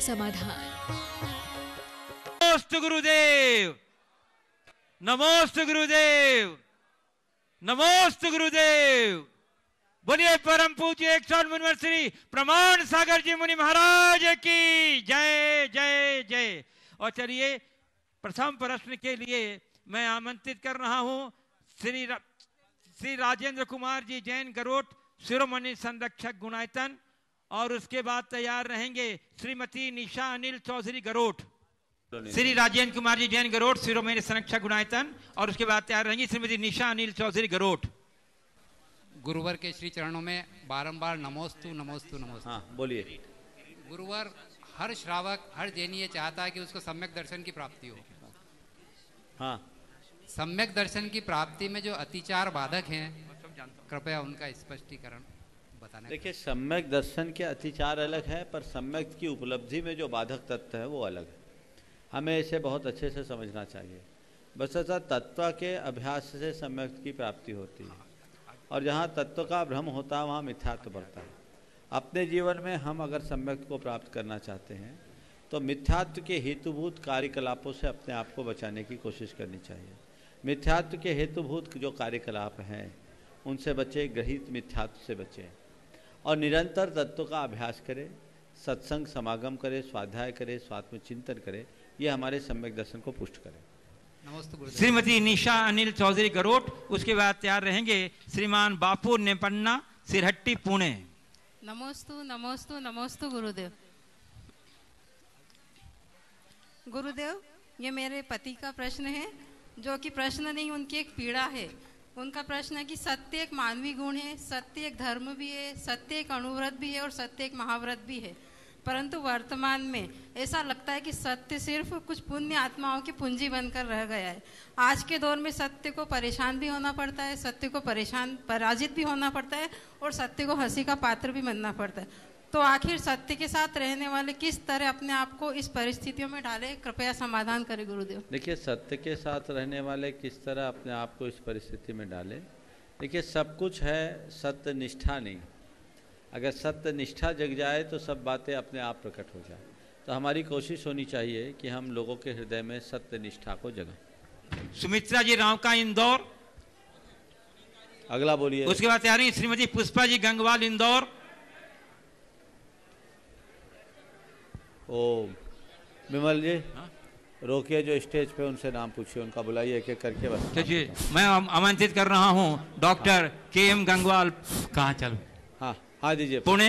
समाधान। नमोस्तु गुरुदेव, नमोस्तु गुरुदेव, नमोस्तु गुरुदेव। बोलिए परम पूज्य 108 मुनिवर श्री प्रमाण सागर जी मुनि महाराज की जय जय जय। और चलिए प्रथम प्रश्न के लिए मैं आमंत्रित कर रहा हूं श्री राजेंद्र कुमार जी जैन गरोट, शिरोमणि संरक्षक गुणायतन, और उसके बाद तैयार रहेंगे श्रीमती निशा अनिल चौधरी गरोट। श्री राजेंद्र कुमार जी जैन गरोट, शिरोमणि संरक्षक गुणायतन, और उसके बाद तैयार रहेंगी श्रीमती निशा अनिल चौधरी गरोट। गुरुवर के श्री चरणों में बारंबार नमोस्तु नमोस्तु नमोस्तु। हाँ बोलिए। गुरुवर, हर श्रावक, हर जैनी ये चाहता है कि उसको सम्यक दर्शन की प्राप्ति हो। हाँ, सम्यक दर्शन की प्राप्ति में जो अतिचार बाधक हैं, कृपया उनका स्पष्टीकरण बताना। देखिए, सम्यक दर्शन के अतिचार अलग है, पर सम्यक की उपलब्धि में जो बाधक तत्व है वो अलग है। हमें इसे बहुत अच्छे से समझना चाहिए। वस्तुतः तत्व के अभ्यास से सम्यक की प्राप्ति होती है, और जहाँ तत्व का भ्रम होता है वहाँ मिथ्यात्व बढ़ता है। अपने जीवन में हम अगर सम्यक को प्राप्त करना चाहते हैं तो मिथ्यात्व के हेतुभूत कार्यकलापों से अपने आप को बचाने की कोशिश करनी चाहिए। मिथ्यात्व के हेतुभूत जो कार्यकलाप हैं उनसे बचें, ग्रहित मिथ्यात्व से बचें, और निरंतर तत्व का अभ्यास करें, सत्संग समागम करें, स्वाध्याय करें, स्वात्म चिंतन करें। ये हमारे सम्यक दर्शन को पुष्ट करें। श्रीमती निशा अनिल चौधरी गरोट, उसके बाद तैयार रहेंगे श्रीमान बापू नेपन्ना, सिरहट्टी, पुणे। नमोस्तु नमोस्तु नमोस्तु गुरुदेव। गुरुदेव, ये मेरे पति का प्रश्न है, जो कि प्रश्न नहीं, उनकी एक पीड़ा है। उनका प्रश्न है कि सत्य एक मानवीय गुण है, सत्य एक धर्म भी है, सत्य एक अनुव्रत भी है और सत्य एक महाव्रत भी है। परंतु वर्तमान में ऐसा लगता है कि सत्य सिर्फ कुछ पुण्य आत्माओं की पूंजी बनकर रह गया है। आज के दौर में सत्य को परेशान भी होना पड़ता है, सत्य को पराजित भी होना पड़ता है, और सत्य को हंसी का पात्र भी बनना पड़ता है। तो आखिर सत्य के साथ रहने वाले किस तरह अपने आप को इस परिस्थितियों में डाले, कृपया समाधान करें गुरुदेव। देखिए, सत्य के साथ रहने वाले किस तरह अपने आप को इस परिस्थिति में डाले। देखिए, सब कुछ है, सत्य निष्ठा नहीं। अगर सत्य निष्ठा जग जाए तो सब बातें अपने आप प्रकट हो जाए। तो हमारी कोशिश होनी चाहिए कि हम लोगों के हृदय में सत्य निष्ठा को जगाएं। सुमित्रा जी राव का इंदौर। अगला बोलिए। उसके बाद तैयार हैं श्रीमती पुष्पा जी गंगवाल, इंदौर। ओम विमल जी, रोकिए, जो स्टेज पे उनसे नाम पूछिए, उनका बुलाइए एक एक करके। बस मैं आमंत्रित कर रहा हूँ डॉक्टर KM गंगवाल। कहाँ चलो? हाँ हाँ दीजिए, पुणे।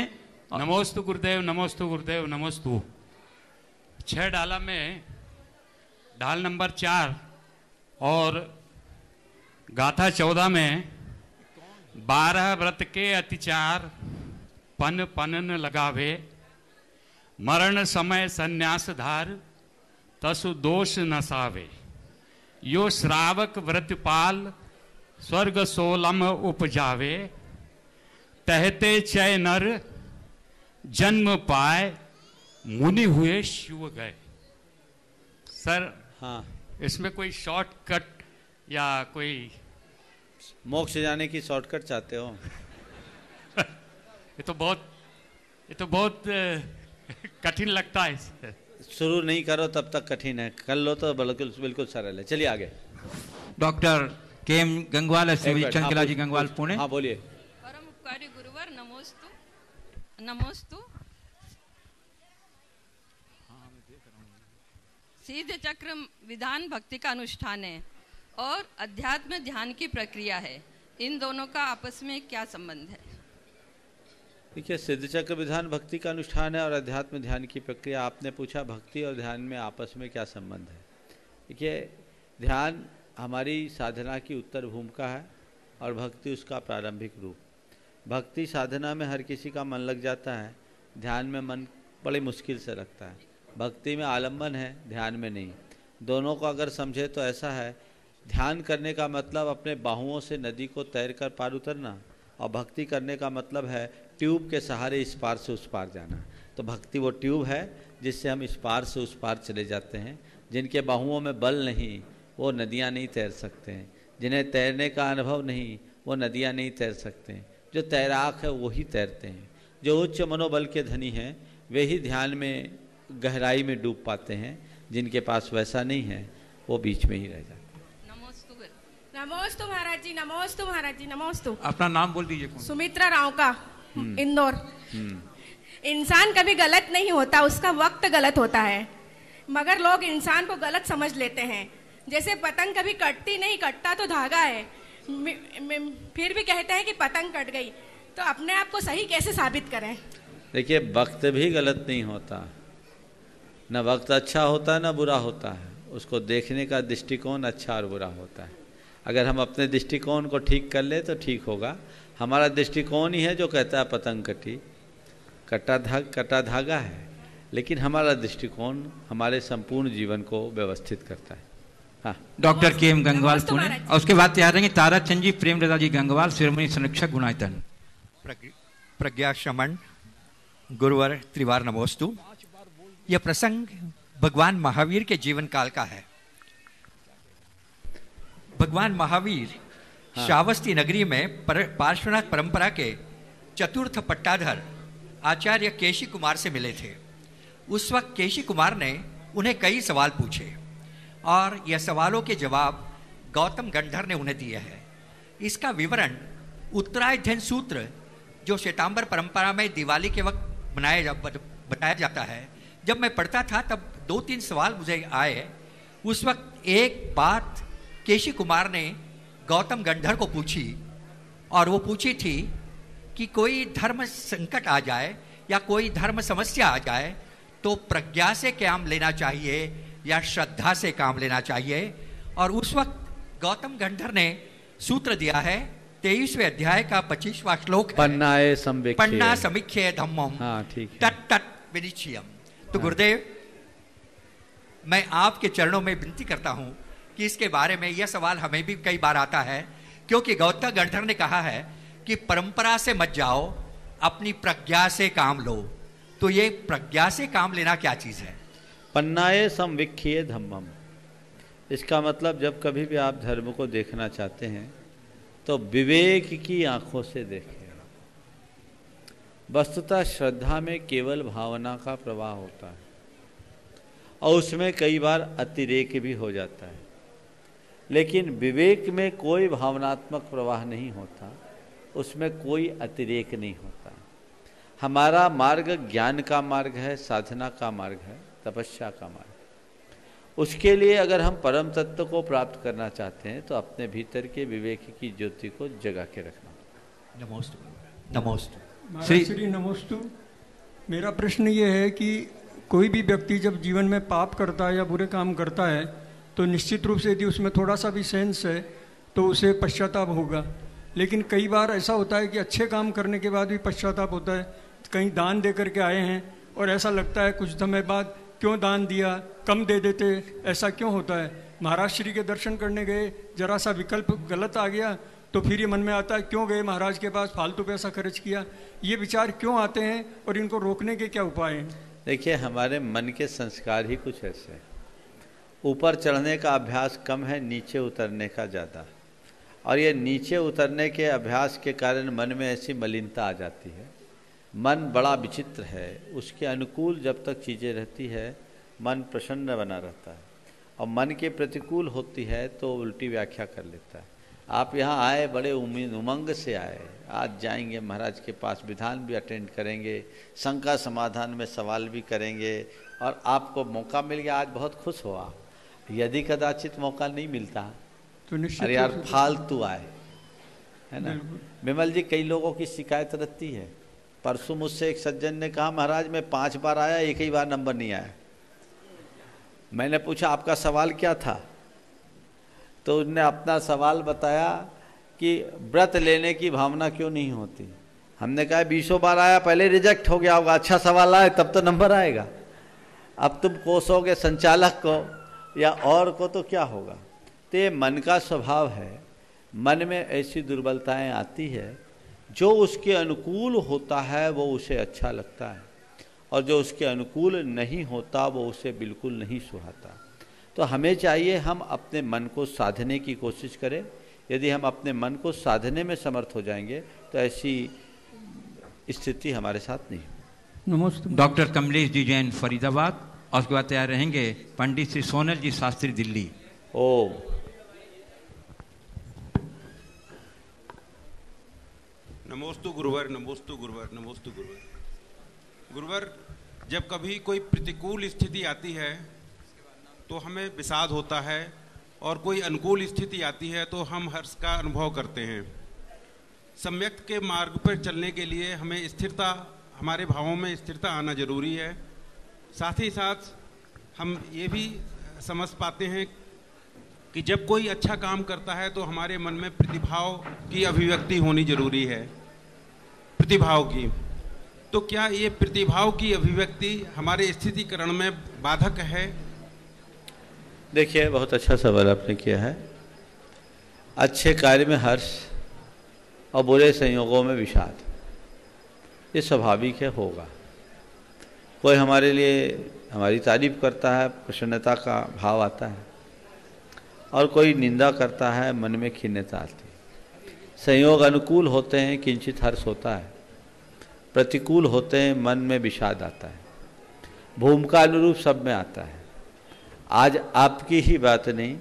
नमोस्तु गुरुदेव, नमोस्तु गुरुदेव, नमोस्तु। 6 डाला में ढाल नंबर 4 और गाथा 14 में 12 व्रत के अतिचार पन पनन लगावे, मरण समय संन्यास धार तसु दोष नसावे, यो श्रावक व्रतपाल स्वर्ग सोलम उपजावे, कहते चय नर जन्म पाए, मुनि हुए शिव गए। सर, हाँ, इसमें कोई शॉर्टकट या कोई मोक्ष जाने की शॉर्टकट चाहते हो? ये तो बहुत कठिन लगता है। शुरू नहीं करो तब तक कठिन है, कर लो तो बिल्कुल बिल्कुल सरल है। चलिए आगे। डॉक्टर KM गंगवाल, चंद्रकला जी गंगवाल, पुणे। हाँ बोलिए। परम उपकारी गुरुवर, नमोस्तु नमोस्तु। सिद्ध चक्र विधान भक्ति का अनुष्ठान है और अध्यात्म ध्यान की प्रक्रिया है। इन दोनों का आपस में क्या संबंध है? देखिए, सिद्ध चक्र विधान भक्ति का अनुष्ठान है और अध्यात्म ध्यान की प्रक्रिया। आपने पूछा भक्ति और ध्यान में आपस में क्या संबंध है। देखिए, ध्यान हमारी साधना की उत्तर भूमिका है और भक्ति उसका प्रारंभिक रूप। भक्ति साधना में हर किसी का मन लग जाता है, ध्यान में मन बड़ी मुश्किल से लगता है। भक्ति में आलम्बन है, ध्यान में नहीं। दोनों को अगर समझे तो ऐसा है, ध्यान करने का मतलब अपने बाहुओं से नदी को तैर कर पार उतरना, और भक्ति करने का मतलब है ट्यूब के सहारे इस पार से उस पार जाना। तो भक्ति वो ट्यूब है जिससे हम इस पार से उस पार चले जाते हैं। जिनके बाहुओं में बल नहीं वो नदियाँ नहीं तैर सकते हैं, जिन्हें तैरने का अनुभव नहीं वो नदियाँ नहीं तैर सकते हैं। जो तैराक है वही तैरते हैं। जो उच्च मनोबल के धनी हैं वे ही ध्यान में गहराई में डूब पाते हैं। जिनके पास वैसा नहीं है वो बीच में ही रह जाते हैं। नमोस्तु महाराज जी, नमोस्तु महाराज जी, नमोस्तु। अपना नाम बोल दीजिए। सुमित्रा राव का, इंदौर। इंसान कभी गलत नहीं होता, उसका वक्त गलत होता है, मगर लोग इंसान को गलत समझ लेते हैं। जैसे पतंग कभी कटती नहीं, कटता तो धागा है, फिर भी कहते हैं कि पतंग कट गई। तो अपने आप को सही कैसे साबित करें? देखिए, वक्त भी गलत नहीं होता, न वक्त अच्छा होता न बुरा होता है, उसको देखने का दृष्टिकोण अच्छा और बुरा होता है। अगर हम अपने दृष्टिकोण को ठीक कर ले तो ठीक होगा। हमारा दृष्टिकोण ही है जो कहता है पतंग कटी, कटा धागा है, लेकिन हमारा दृष्टिकोण हमारे संपूर्ण जीवन को व्यवस्थित करता है। हाँ। डॉक्टर के एम गंगवाल पुणे, और उसके बाद तैयार रहेंगे ताराचंद जी, प्रेमलता जी गंगवाल, शिरोमणि संरक्षक गुणायतन। प्रज्ञा श्रमण गुरुवर त्रिवार नमोस्तु। यह प्रसंग भगवान महावीर के जीवन काल का है। भगवान महावीर श्रावस्ती नगरी में पार्श्वनाथ परंपरा के चतुर्थ पट्टाधर आचार्य केशी कुमार से मिले थे। उस वक्त केशी कुमार ने उन्हें कई सवाल पूछे और यह सवालों के जवाब गौतम गंधर ने उन्हें दिए हैं। इसका विवरण उत्तरायण सूत्र जो श्वेतांबर परंपरा में दिवाली के वक्त बताया जाता है, जब मैं पढ़ता था तब 2-3 सवाल मुझे आए। उस वक्त एक बात केशी कुमार ने गौतम गंधर को पूछी, और वो पूछी थी कि कोई धर्म संकट आ जाए या कोई धर्म समस्या आ जाए तो प्रज्ञा से काम लेना चाहिए या श्रद्धा से काम लेना चाहिए। और उस वक्त गौतम गंधर ने सूत्र दिया है 23वें अध्याय का 25वां श्लोक, पन्ना समीख्ये धम्मम तट तट विनिश्चयम। तो गुरुदेव, मैं आपके चरणों में विनती करता हूं कि इसके बारे में यह सवाल हमें भी कई बार आता है, क्योंकि गौतम गंधर ने कहा है कि परंपरा से मत जाओ, अपनी प्रज्ञा से काम लो। तो ये प्रज्ञा से काम लेना क्या चीज है? पन्नाए संविख्ये धम्मम, इसका मतलब जब कभी भी आप धर्म को देखना चाहते हैं तो विवेक की आंखों से देखें। वस्तुतः श्रद्धा में केवल भावना का प्रवाह होता है और उसमें कई बार अतिरेक भी हो जाता है, लेकिन विवेक में कोई भावनात्मक प्रवाह नहीं होता, उसमें कोई अतिरेक नहीं होता। हमारा मार्ग ज्ञान का मार्ग है, साधना का मार्ग है, तपस्या का मार्ग। उसके लिए अगर हम परम तत्व को प्राप्त करना चाहते हैं तो अपने भीतर के विवेक की ज्योति को जगा के रखना। नमोस्तु। नमोस्तु श्री नमोस्तु। मेरा प्रश्न ये है कि कोई भी व्यक्ति जब जीवन में पाप करता है या बुरे काम करता है तो निश्चित रूप से यदि उसमें थोड़ा सा भी सेंस है तो उसे पश्चाताप होगा, लेकिन कई बार ऐसा होता है कि अच्छे काम करने के बाद भी पश्चाताप होता है। कहीं दान दे करके आए हैं और ऐसा लगता है कुछ समय बाद क्यों दान दिया, कम दे देते, ऐसा क्यों होता है? महाराज श्री के दर्शन करने गए, जरा सा विकल्प गलत आ गया तो फिर ये मन में आता है क्यों गए महाराज के पास, फालतू पैसा खर्च किया। ये विचार क्यों आते हैं और इनको रोकने के क्या उपाय हैं? देखिए, हमारे मन के संस्कार ही कुछ ऐसे हैं। ऊपर चढ़ने का अभ्यास कम है, नीचे उतरने का ज़्यादा। और ये नीचे उतरने के अभ्यास के कारण मन में ऐसी मलिनता आ जाती है। मन बड़ा विचित्र है, उसके अनुकूल जब तक चीज़ें रहती है मन प्रसन्न बना रहता है, और मन के प्रतिकूल होती है तो उल्टी व्याख्या कर लेता है। आप यहाँ आए, बड़े उमंग से आए, आज जाएंगे महाराज के पास, विधान भी अटेंड करेंगे, शंका समाधान में सवाल भी करेंगे, और आपको मौका मिल गया, आज बहुत खुश हो आप। यदि कदाचित मौका नहीं मिलता तो निश्चित अरे यार फालतू आए, है ना। विमल जी, कई लोगों की शिकायत रहती है। परसों मुझसे एक सज्जन ने कहा महाराज मैं 5 बार आया, एक ही बार नंबर नहीं आया। मैंने पूछा आपका सवाल क्या था, तो उन्होंने अपना सवाल बताया कि व्रत लेने की भावना क्यों नहीं होती। हमने कहा 20 बार आया, पहले रिजेक्ट हो गया होगा, अच्छा सवाल आए तब तो नंबर आएगा। अब तुम कोसोगे संचालक को या और को तो क्या होगा। तो ये मन का स्वभाव है, मन में ऐसी दुर्बलताएं आती है, जो उसके अनुकूल होता है वो उसे अच्छा लगता है, और जो उसके अनुकूल नहीं होता वो उसे बिल्कुल नहीं सुहाता। तो हमें चाहिए हम अपने मन को साधने की कोशिश करें। यदि हम अपने मन को साधने में समर्थ हो जाएंगे तो ऐसी स्थिति हमारे साथ नहीं। नमस्ते। डॉक्टर कमलेश जी जैन, फरीदाबाद। और उसके बाद तैयार रहेंगे पंडित श्री सोनल जी शास्त्री दिल्ली। ओम। नमोस्तु गुरुवर, नमोस्तु गुरुवर, नमोस्तु गुरुवर। गुरुवर, जब कभी कोई प्रतिकूल स्थिति आती है तो हमें विषाद होता है, और कोई अनुकूल स्थिति आती है तो हम हर्ष का अनुभव करते हैं। सम्यक के मार्ग पर चलने के लिए हमें स्थिरता, हमारे भावों में स्थिरता आना जरूरी है। साथ ही साथ हम ये भी समझ पाते हैं कि जब कोई अच्छा काम करता है तो हमारे मन में प्रतिभाव की अभिव्यक्ति होनी जरूरी है, प्रतिभाव की। तो क्या ये प्रतिभाव की अभिव्यक्ति हमारे स्थितिकरण में बाधक है? देखिए, बहुत अच्छा सवाल आपने किया है। अच्छे कार्य में हर्ष और बुरे संयोगों में विषाद, ये स्वाभाविक है, होगा। कोई हमारे लिए हमारी तारीफ करता है, प्रसन्नता का भाव आता है, और कोई निंदा करता है, मन में खिन्नता आती है। संयोग अनुकूल होते हैं, किंचित हर्ष होता है, प्रतिकूल होते हैं, मन में विषाद आता है। भूमिका अनुरूप सब में आता है। आज आपकी ही बात नहीं,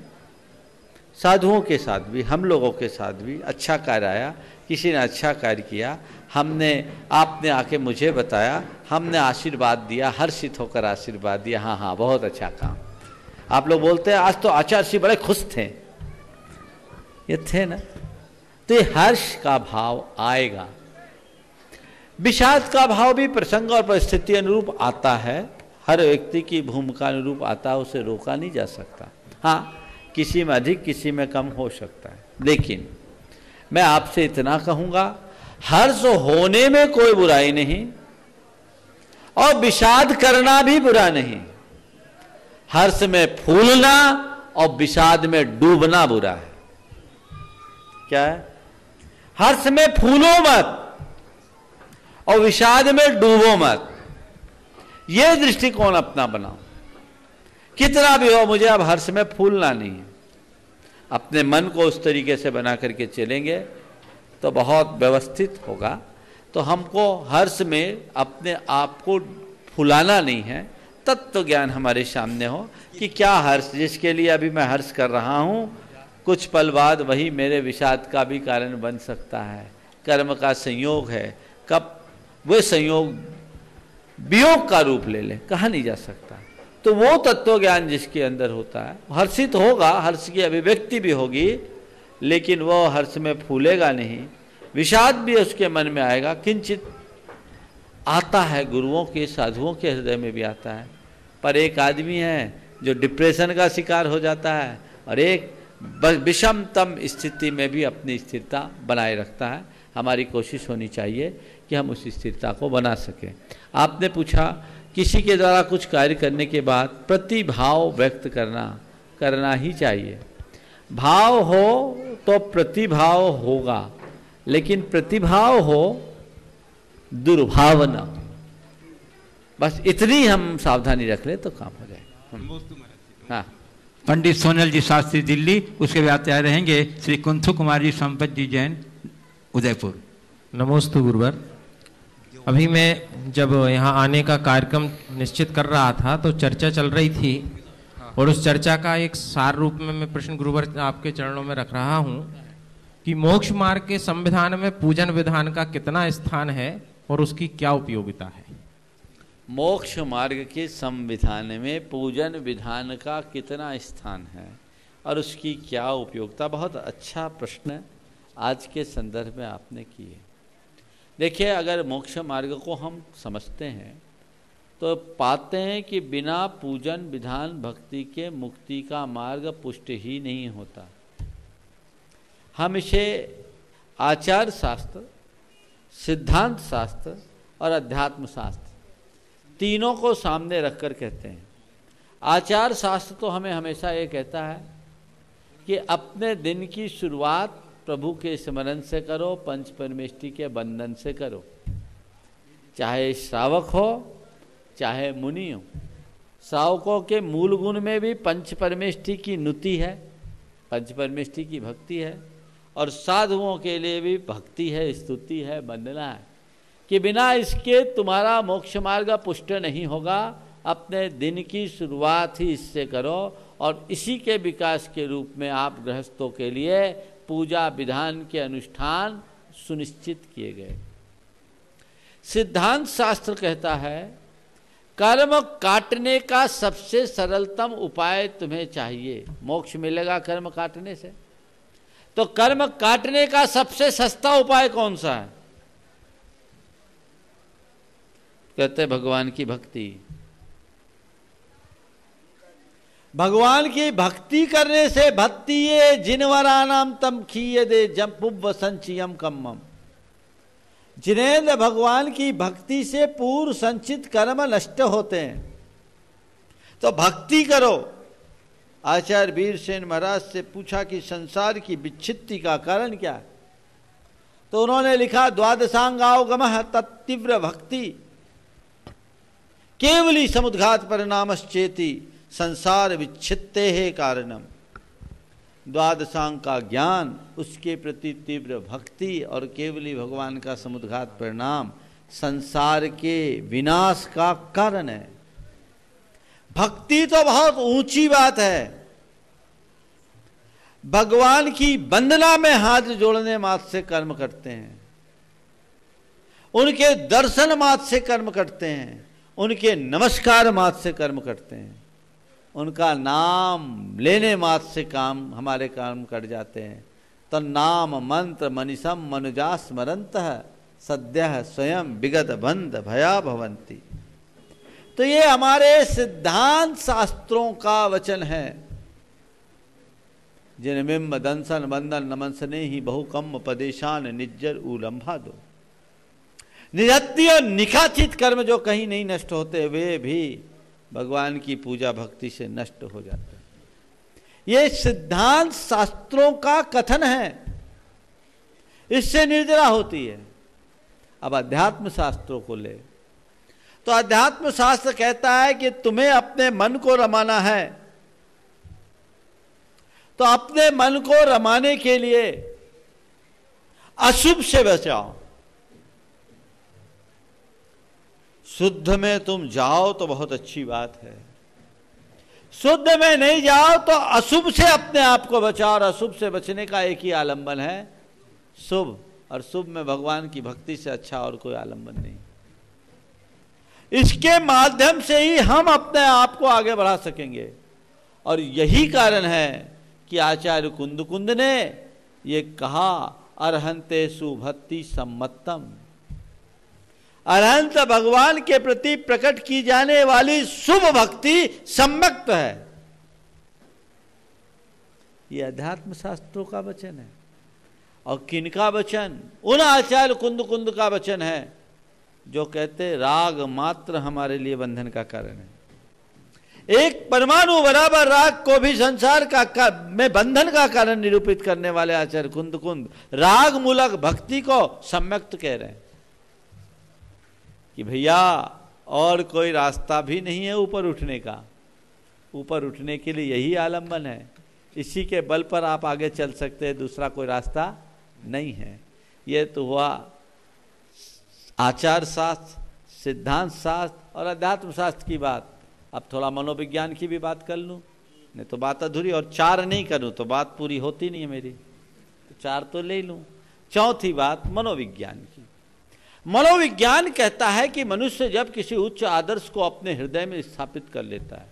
साधुओं के साथ भी, हम लोगों के साथ भी अच्छा कार्य आया, किसी ने अच्छा कार्य किया, आपने आके मुझे बताया, हमने आशीर्वाद दिया, हर्षित होकर आशीर्वाद दिया, हाँ हाँ बहुत अच्छा काम। आप लोग बोलते हैं आज तो आचार्य जी बड़े खुश थे, ये थे ना, तो ये हर्ष का भाव आएगा। विषाद का भाव भी प्रसंग और परिस्थिति अनुरूप आता है, हर व्यक्ति की भूमिका अनुरूप आता है, उसे रोका नहीं जा सकता। हाँ, किसी में अधिक, किसी में कम हो सकता है, लेकिन मैं आपसे इतना कहूँगा, हर्ष होने में कोई बुराई नहीं और विषाद करना भी बुरा नहीं। हर्ष में फूलना और विषाद में डूबना बुरा है। क्या है? हर्ष में फूलो मत और विषाद में डूबो मत, ये दृष्टिकोण अपना बनाओ। कितना भी हो, मुझे अब हर्ष में फूलना नहीं है। अपने मन को उस तरीके से बना करके चलेंगे तो बहुत व्यवस्थित होगा। तो हमको हर्ष में अपने आप को फुलाना नहीं है, तत्व ज्ञान हमारे सामने हो कि क्या हर्ष, जिसके लिए अभी मैं हर्ष कर रहा हूँ, कुछ पल बाद वही मेरे विषाद का भी कारण बन सकता है। कर्म का संयोग है, कब वह संयोग वियोग का रूप ले ले, कहा नहीं जा सकता। तो वो तत्व ज्ञान जिसके अंदर होता है, हर्षित होगा, हर्ष की अभिव्यक्ति भी होगी, लेकिन वो हर्ष में फूलेगा नहीं। विषाद भी उसके मन में आएगा, किंचित आता है, गुरुओं के, साधुओं के हृदय में भी आता है। पर एक आदमी है जो डिप्रेशन का शिकार हो जाता है, और एक विषमतम स्थिति में भी अपनी स्थिरता बनाए रखता है। हमारी कोशिश होनी चाहिए कि हम उस स्थिरता को बना सकें। आपने पूछा, किसी के द्वारा कुछ कार्य करने के बाद प्रतिभाव व्यक्त करना ही चाहिए। भाव हो तो प्रतिभाव होगा, लेकिन प्रतिभाव हो दुर्भाव न हो। बस इतनी हम सावधानी रख ले तो काम हो जाए। हाँ, पंडित सोनल जी शास्त्री दिल्ली, उसके बाद तैयार रहेंगे श्री कुंथु कुमार जी संपत जी जैन उदयपुर। नमोस्तु गुरुवर। अभी मैं जब यहाँ आने का कार्यक्रम निश्चित कर रहा था तो चर्चा चल रही थी, और उस चर्चा का एक सार रूप में मैं प्रश्न गुरुवर आपके चरणों में रख रहा हूँ कि मोक्ष मार्ग के संविधान में पूजन विधान का कितना स्थान है और उसकी क्या उपयोगिता है? मोक्ष मार्ग के संविधान में पूजन विधान का कितना स्थान है और उसकी क्या उपयोगिता? बहुत अच्छा प्रश्न आज के संदर्भ में आपने किए। देखिए, अगर मोक्ष मार्ग को हम समझते हैं तो पाते हैं कि बिना पूजन विधान भक्ति के मुक्ति का मार्ग पुष्ट ही नहीं होता। हम इसे आचार शास्त्र, सिद्धांत शास्त्र और अध्यात्म शास्त्र तीनों को सामने रखकर कहते हैं। आचार शास्त्र तो हमें हमेशा ये कहता है कि अपने दिन की शुरुआत प्रभु के स्मरण से करो, पंच परमेष्टि के बंधन से करो। चाहे श्रावक हो चाहे मुनि हो, श्रावकों के मूल गुण में भी पंच परमेष्टि की नुति है, पंच परमेष्टि की भक्ति है, और साधुओं के लिए भी भक्ति है, स्तुति है, वंदना है, कि बिना इसके तुम्हारा मोक्ष मार्ग पुष्ट नहीं होगा। अपने दिन की शुरुआत ही इससे करो और इसी के विकास के रूप में आप गृहस्थों के लिए पूजा विधान के अनुष्ठान सुनिश्चित किए गए। सिद्धांत शास्त्र कहता है कर्म काटने का सबसे सरलतम उपाय तुम्हें चाहिए। मोक्ष मिलेगा कर्म काटने से, तो कर्म काटने का सबसे सस्ता उपाय कौन सा है? कहते भगवान की भक्ति। भगवान की भक्ति करने से भक्ति ये जिनवरानाम तम खीय दे जम्पुव संचियम कम्मम। जिनेन्द्र भगवान की भक्ति से पूर्व संचित कर्म नष्ट होते हैं, तो भक्ति करो। आचार्य वीरसेन महाराज से पूछा कि संसार की विच्छित्ति का कारण क्या है, तो उन्होंने लिखा द्वादशांगावगमः तत्तीव्र भक्ति केवली समुद्घात परिणामश्चेति संसार विच्छित्ते है कारणम। द्वादशांग का ज्ञान, उसके प्रति तीव्र भक्ति और केवली भगवान का समुद्घात परिणाम संसार के विनाश का कारण है। भक्ति तो बहुत ऊंची बात है। भगवान की वंदना में हाथ जोड़ने मात्र से कर्म करते हैं, उनके दर्शन मात्र से कर्म करते हैं, उनके नमस्कार मात्र से कर्म करते हैं, उनका नाम लेने मात्र से काम हमारे काम कट जाते हैं। तो नाम मंत्र मनीषम मनुजा स्मरंत सद्य स्वयं विगत बंध भया भवंती। तो ये हमारे सिद्धांत शास्त्रों का वचन है। जिनमिम दंसन बंदन नमनसने ही बहुकम पदेशान निज्जर उलंभा दो। निरत्य और निखाचित कर्म जो कहीं नहीं नष्ट होते, वे भी भगवान की पूजा भक्ति से नष्ट हो जाते हैं। ये सिद्धांत शास्त्रों का कथन है, इससे निर्जरा होती है। अब अध्यात्म शास्त्रों को ले तो अध्यात्म शास्त्र कहता है कि तुम्हें अपने मन को रमाना है, तो अपने मन को रमाने के लिए अशुभ से बचाओ। शुद्ध में तुम जाओ तो बहुत अच्छी बात है, शुद्ध में नहीं जाओ तो अशुभ से अपने आप को बचाओ। और अशुभ से बचने का एक ही आलंबन है शुभ, और शुभ में भगवान की भक्ति से अच्छा और कोई आलंबन नहीं। इसके माध्यम से ही हम अपने आप को आगे बढ़ा सकेंगे। और यही कारण है कि आचार्य कुंद ने ये कहा अर्हंते सुभक्ति सम्मतम। अरहंत भगवान के प्रति प्रकट की जाने वाली शुभ भक्ति सम्यक्त है। यह अध्यात्म शास्त्रों का वचन है। और किनका वचन? उन आचार्य कुंद का वचन है जो कहते राग मात्र हमारे लिए बंधन का कारण है। एक परमाणु बराबर राग को भी संसार का में बंधन का कारण निरूपित करने वाले आचार्य कुंद राग मूलक भक्ति को सम्यक्त कह रहे हैं कि भैया और कोई रास्ता भी नहीं है ऊपर उठने का। ऊपर उठने के लिए यही आलंबन है, इसी के बल पर आप आगे चल सकते हैं, दूसरा कोई रास्ता नहीं है। ये तो हुआ आचार शास्त्र, सिद्धांत शास्त्र और अध्यात्म शास्त्र की बात। अब थोड़ा मनोविज्ञान की भी बात कर लूँ, नहीं तो बात अधूरी, और 4 नहीं करूँ तो बात पूरी होती नहीं है मेरी, तो 4 तो ले लूँ। चौथी बात मनोविज्ञान की। मनोविज्ञान कहता है कि मनुष्य जब किसी उच्च आदर्श को अपने हृदय में स्थापित कर लेता है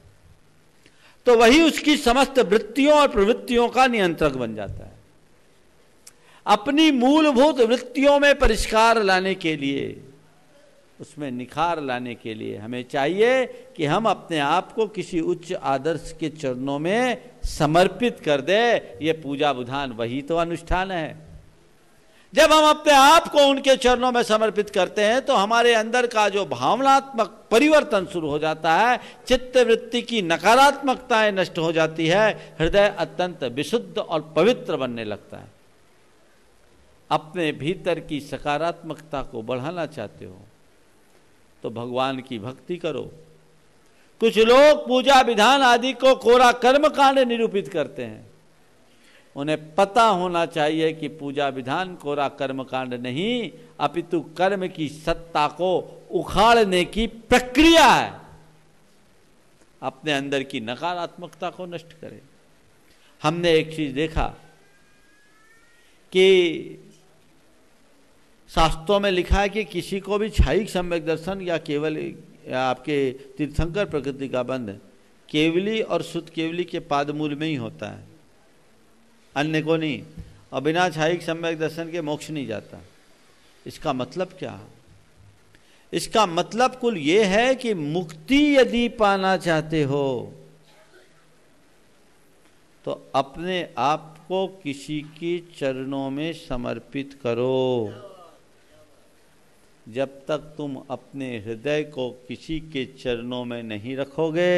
तो वही उसकी समस्त वृत्तियों और प्रवृत्तियों का नियंत्रक बन जाता है। अपनी मूलभूत वृत्तियों में परिष्कार लाने के लिए, उसमें निखार लाने के लिए हमें चाहिए कि हम अपने आप को किसी उच्च आदर्श के चरणों में समर्पित कर दे। ये पूजा विधान वही तो अनुष्ठान है। जब हम अपने आप को उनके चरणों में समर्पित करते हैं तो हमारे अंदर का जो भावनात्मक परिवर्तन शुरू हो जाता है, चित्त वृत्ति की नकारात्मकताएं नष्ट हो जाती है, हृदय अत्यंत विशुद्ध और पवित्र बनने लगता है। अपने भीतर की सकारात्मकता को बढ़ाना चाहते हो तो भगवान की भक्ति करो। कुछ लोग पूजा विधान आदि को कोरा कर्म कांड निरूपित करते हैं। उन्हें पता होना चाहिए कि पूजा विधान कोरा कर्म कांड नहीं, अपितु कर्म की सत्ता को उखाड़ने की प्रक्रिया है। अपने अंदर की नकारात्मकता को नष्ट करे। हमने एक चीज देखा कि शास्त्रों में लिखा है कि किसी को भी छायिक सम्यक दर्शन या केवल आपके तीर्थंकर प्रकृति का बंध केवली और शुद्ध केवली के पादमूल में ही होता है, अन्य को नहीं, और बिना छायिक सम्यक दर्शन के मोक्ष नहीं जाता। इसका मतलब क्या है? इसका मतलब कुल ये है कि मुक्ति यदि पाना चाहते हो तो अपने आप को किसी के चरणों में समर्पित करो। जब तक तुम अपने हृदय को किसी के चरणों में नहीं रखोगे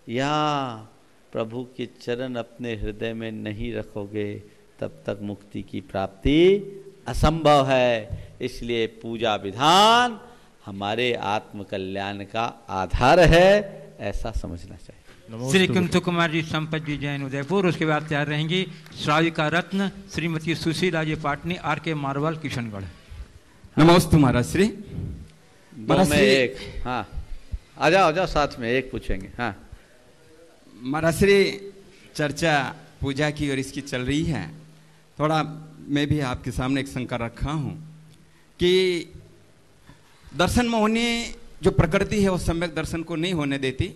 या प्रभु के चरण अपने हृदय में नहीं रखोगे, तब तक मुक्ति की प्राप्ति असंभव है। इसलिए पूजा विधान हमारे आत्म कल्याण का आधार है, ऐसा समझना चाहिए। श्री कुंतु कुमार जी संपत जी जैन उदयपुर। उसके बाद तैयार रहेंगी श्राविका रत्न श्रीमती सुशीला जी पाटनी आर के मारवाल किशनगढ़। नमस्ते महाराज श्री। महाराज श्री एक, हाँ आ जाओ साथ में एक पूछेंगे। हाँ महाराज श्री, चर्चा पूजा की और इसकी चल रही है, थोड़ा मैं भी आपके सामने एक शंका रखा हूँ कि दर्शन मोहनी जो प्रकृति है वो सम्यक दर्शन को नहीं होने देती,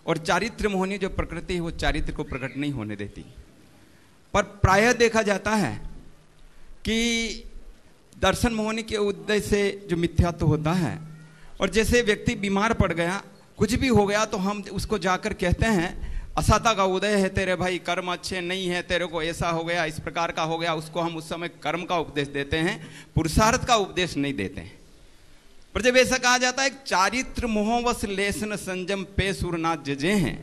और चारित्र मोहनी जो प्रकृति है वो चारित्र को प्रकट नहीं होने देती। पर प्रायः देखा जाता है कि दर्शन मोहनी के उद्देश्य से जो मिथ्यात्व होता है, और जैसे व्यक्ति बीमार पड़ गया, कुछ भी हो गया, तो हम उसको जाकर कहते हैं असाता का उदय है तेरे भाई, कर्म अच्छे नहीं है, तेरे को ऐसा हो गया, इस प्रकार का हो गया। उसको हम उस समय कर्म का उपदेश देते हैं, पुरुषार्थ का उपदेश नहीं देते हैं। पर जब ऐसा कहा जाता है चारित्र मोहवश लेसन संजम पे सुरनाथ जजे हैं,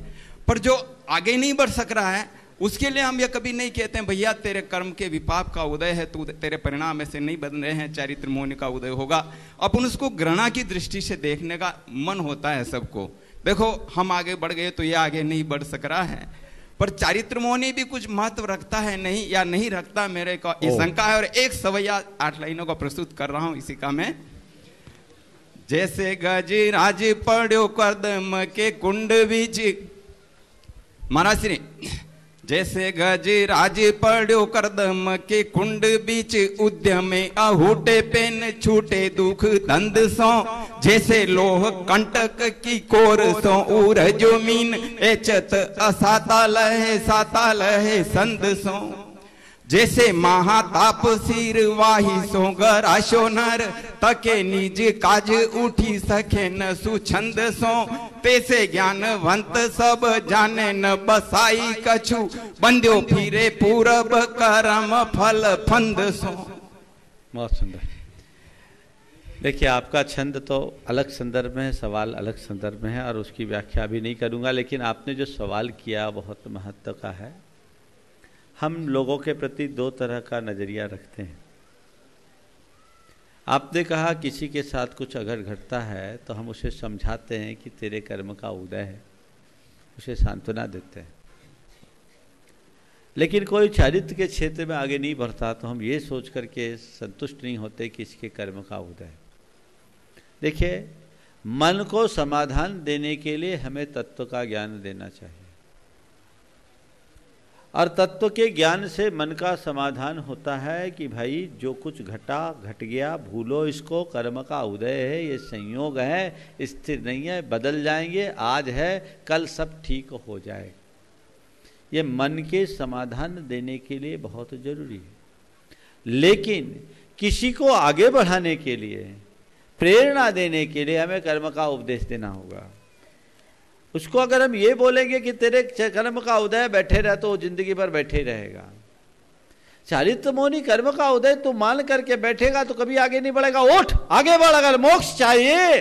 पर जो आगे नहीं बढ़ सक रहा है उसके लिए हम यह कभी नहीं कहते हैं भैया तेरे कर्म के विपाप का उदय है, तू तेरे परिणाम ऐसे नहीं बन रहे हैं, चारित्र मोहनी का उदय होगा। अपन उसको घृणा की दृष्टि से देखने का मन होता है सबको। देखो हम आगे बढ़ गए तो ये आगे नहीं बढ़ सक रहा है, पर चारित्र मोहनी भी कुछ महत्व रखता है नहीं या नहीं रखता, मेरे को ये शंका है। और एक सवैया 8 लाइनों का प्रस्तुत कर रहा हूं इसी का मैं। जैसे गजराज पड़ो कदम के कुंड बीच, महाराज श्री, जैसे गजराज पड़ो कदम के कुंड बीच, उद्यम आहूटे पेन छूटे दुख दंद सो, जैसे लोह कंटक की कोर सो उर जो मीन एचत असाताल है संद सो, जैसे महाताप सिर वाही सो गराशो नर, तके निज काज उठी सके न सुछंद सो, तेसे ज्ञानवंत सब जाने न बसाई कछु, बंद्यो फिरे पूरब करम फल फंद सो। बहुत सुंदर। देखिए आपका छंद तो अलग संदर्भ में है, सवाल अलग संदर्भ में है, और उसकी व्याख्या भी नहीं करूंगा, लेकिन आपने जो सवाल किया बहुत महत्व का है। हम लोगों के प्रति 2 तरह का नज़रिया रखते हैं। आपने कहा किसी के साथ कुछ अगर घटता है तो हम उसे समझाते हैं कि तेरे कर्म का उदय है, उसे सांत्वना देते हैं। लेकिन कोई चारित्र के क्षेत्र में आगे नहीं बढ़ता तो हम ये सोच करके संतुष्ट नहीं होते कि इसके कर्म का उदय है। देखिए, मन को समाधान देने के लिए हमें तत्व का ज्ञान देना चाहिए, और तत्व के ज्ञान से मन का समाधान होता है कि भाई जो कुछ घटा घट गया, भूलो इसको, कर्म का उदय है, ये संयोग है, स्थिर नहीं है, बदल जाएंगे, आज है कल सब ठीक हो जाए। ये मन के समाधान देने के लिए बहुत जरूरी है। लेकिन किसी को आगे बढ़ाने के लिए, प्रेरणा देने के लिए हमें कर्म का उपदेश देना होगा। उसको अगर हम ये बोलेंगे कि तेरे कर्म का उदय बैठे रह, तो वो जिंदगी भर बैठे ही रहेगा। चारित्र मोहनी कर्म का उदय तो मान करके बैठेगा तो कभी आगे नहीं बढ़ेगा। उठ आगे बढ़, अगर मोक्ष चाहिए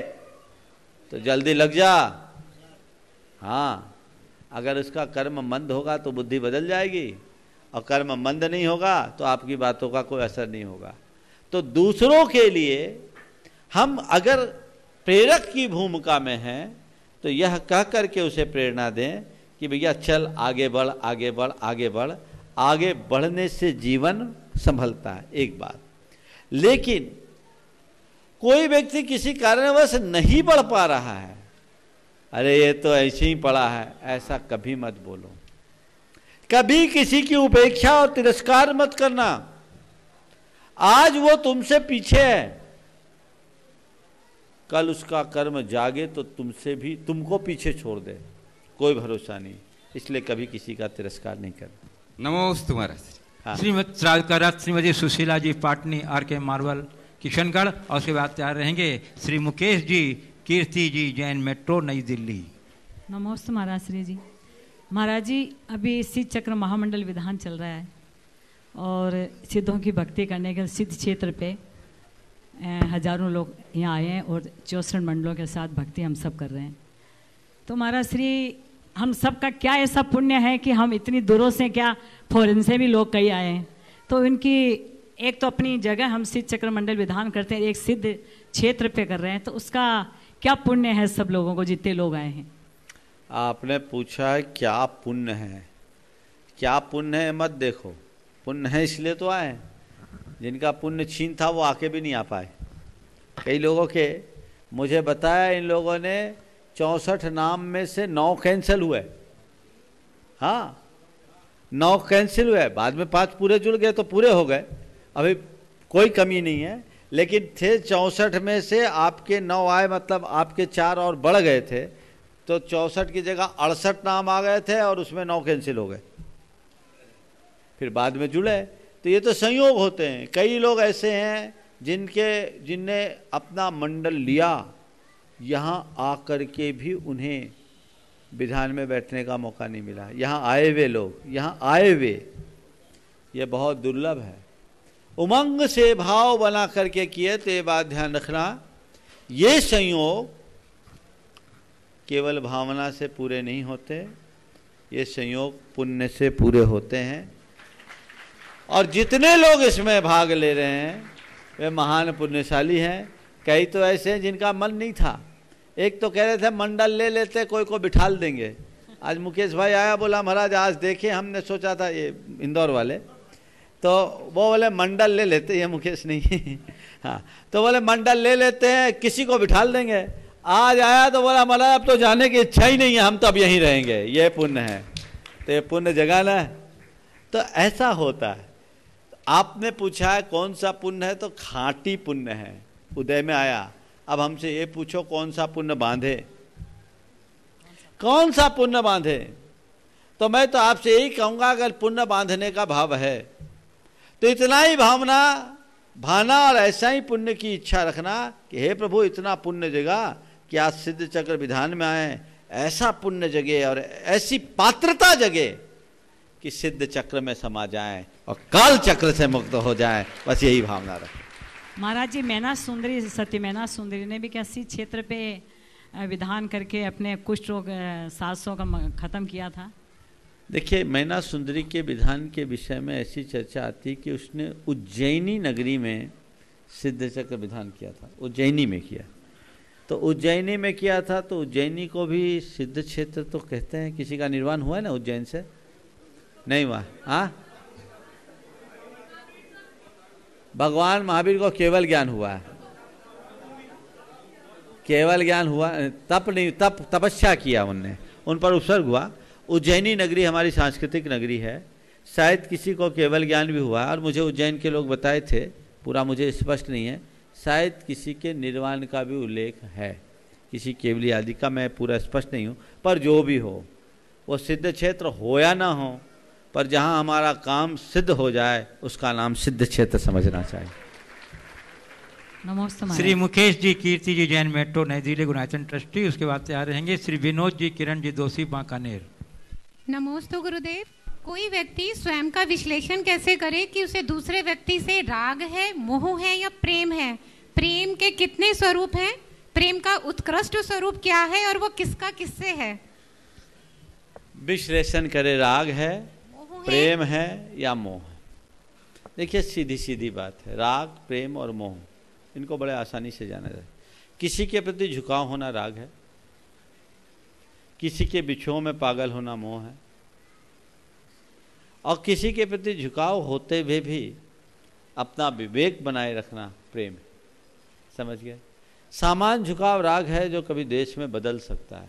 तो जल्दी लग जा। हाँ, अगर उसका कर्म मंद होगा तो बुद्धि बदल जाएगी, और कर्म मंद नहीं होगा तो आपकी बातों का कोई असर नहीं होगा। तो दूसरों के लिए हम अगर प्रेरक की भूमिका में हैं तो यह कह करके उसे प्रेरणा दें कि भैया चल आगे बढ़, आगे बढ़, आगे बढ़। आगे बढ़ने से जीवन संभलता है, एक बात। लेकिन कोई व्यक्ति किसी कारणवश नहीं बढ़ पा रहा है अरे ये तो ऐसे ही पड़ा है, ऐसा कभी मत बोलो। कभी किसी की उपेक्षा और तिरस्कार मत करना। आज वो तुमसे पीछे है, कल उसका कर्म जागे तो तुमसे भी तुमको पीछे छोड़ दे, कोई भरोसा नहीं। इसलिए कभी किसी का तिरस्कार नहीं करना। नमोस्तु महाराज। हाँ। श्रीमती श्रावकारात श्रीमती सुशीला जी पाटनी, आर के मार्बल किशनगढ़, और उसके बाद तैयार रहेंगे श्री मुकेश जी कीर्ति जी जैन मेट्रो नई दिल्ली। नमोस्तु महाराज श्री जी। महाराज जी, अभी सिद्ध चक्र महामंडल विधान चल रहा है और सिद्धों की भक्ति करने के सिद्ध क्षेत्र पे हजारों लोग यहाँ आए हैं और 64 मंडलों के साथ भक्ति हम सब कर रहे हैं। तो महाराज श्री, हम सब का क्या ऐसा पुण्य है कि हम इतनी दूरों से, क्या फॉरेन से भी लोग कई आए हैं, तो इनकी एक तो अपनी जगह हम सिद्ध चक्र मंडल विधान करते हैं, एक सिद्ध क्षेत्र पे कर रहे हैं, तो उसका क्या पुण्य है सब लोगों को, जितने लोग आए हैं? आपने पूछा क्या पुण्य है, क्या पुण्य है मत देखो, पुण्य है इसलिए तो आए। जिनका पुण्य छीन था वो आके भी नहीं आ पाए। कई लोगों के मुझे बताया, इन लोगों ने 64 नाम में से 9 कैंसिल हुए। हाँ, 9 कैंसिल हुए, बाद में 5 पूरे जुड़ गए तो पूरे हो गए, अभी कोई कमी नहीं है। लेकिन थे 64 में से आपके 9 आए, मतलब आपके 4 और बढ़ गए थे, तो 64 की जगह 68 नाम आ गए थे और उसमें 9 कैंसिल हो गए, फिर बाद में जुड़े। तो ये तो संयोग होते हैं। कई लोग ऐसे हैं जिनने अपना मंडल लिया, यहाँ आकर के भी उन्हें विधान में बैठने का मौका नहीं मिला। यहाँ आए हुए लोग, यहाँ आए हुए, ये बहुत दुर्लभ है। उमंग से भाव बना करके किए, तो ये बात ध्यान रखना, ये संयोग केवल भावना से पूरे नहीं होते, ये संयोग पुण्य से पूरे होते हैं। और जितने लोग इसमें भाग ले रहे हैं वे महान पुण्यशाली हैं। कई तो ऐसे हैं जिनका मन नहीं था, एक तो कह रहे थे मंडल ले लेते, कोई को बिठाल देंगे। आज मुकेश भाई आया, बोला महाराज आज देखे, हमने सोचा था, ये इंदौर वाले, तो वो बोले मंडल ले लेते, ये मुकेश नहीं हाँ, तो बोले मंडल ले लेते हैं, किसी को बिठाल देंगे। आज आया तो बोला महाराज अब तो जाने की इच्छा ही नहीं है, हम तो अब यहीं रहेंगे, ये पुण्य है। तो ये पुण्य जगाना है, तो ऐसा होता है। आपने पूछा है कौन सा पुण्य है, तो खांटी पुण्य है, उदय में आया। अब हमसे ये पूछो कौन सा पुण्य बांधे, कौन सा पुण्य बांधे, तो मैं तो आपसे यही कहूंगा, अगर पुण्य बांधने का भाव है तो इतना ही भाना और ऐसा ही पुण्य की इच्छा रखना कि हे प्रभु इतना पुण्य जगा कि आज सिद्ध चक्र विधान में आए, ऐसा पुण्य जगे और ऐसी पात्रता जगे कि सिद्ध चक्र में समा जाए और काल चक्र से मुक्त हो जाए। बस यही भावना रखें। महाराज जी, मैना सुंदरी, सती मैना सुंदरी ने भी कैसी क्षेत्र पे विधान करके अपने कुष्ठ रोग 700 का खत्म किया था। देखिए, मैना सुंदरी के विधान के विषय में ऐसी चर्चा आती कि उसने उज्जैनी नगरी में सिद्ध चक्र विधान किया था, उज्जैनी में किया। तो उज्जैनी में किया था, तो उज्जैनी को भी सिद्ध क्षेत्र तो कहते हैं। किसी का निर्वाण हुआ है ना उज्जैन से? नहीं हुआ। हाँ, भगवान महावीर को केवल ज्ञान हुआ है, केवल ज्ञान हुआ, तप नहीं, तपस्या किया उनने, उन पर उपसर्ग हुआ। उज्जैनी नगरी हमारी सांस्कृतिक नगरी है, शायद किसी को केवल ज्ञान भी हुआ, और मुझे उज्जैन के लोग बताए थे, पूरा मुझे स्पष्ट नहीं है, शायद किसी के निर्वाण का भी उल्लेख है, किसी केवली आदि का, मैं पूरा स्पष्ट नहीं हूँ। पर जो भी हो, वो सिद्ध क्षेत्र हो या ना हो, पर जहाँ हमारा काम सिद्ध हो जाए उसका नाम सिद्ध क्षेत्र समझना चाहिए। नमस्ते। श्री मुकेश जी कीर्ति जी जैन मेट्रो नई दिल्ली गुणायतन ट्रस्टी, उसके बाद तैयार रहेंगे श्री विनोद जी किरण जी दोषी बांकानेर। नमोस्तु गुरुदेव। कोई व्यक्ति स्वयं का विश्लेषण कैसे करे कि उसे दूसरे व्यक्ति से राग है, मोह है या प्रेम है? प्रेम के कितने स्वरूप हैं? प्रेम का उत्कृष्ट स्वरूप क्या है और वो किसका किससे है? विश्लेषण करे, राग है, प्रेम है या मोह है। देखिए, सीधी सीधी बात है, राग, प्रेम और मोह, इनको बड़े आसानी से जाना जाए। किसी के प्रति झुकाव होना राग है, किसी के बिछुओं में पागल होना मोह है, और किसी के प्रति झुकाव होते हुए भी अपना विवेक बनाए रखना प्रेम है। समझ गए? सामान्य झुकाव राग है जो कभी देश में बदल सकता है,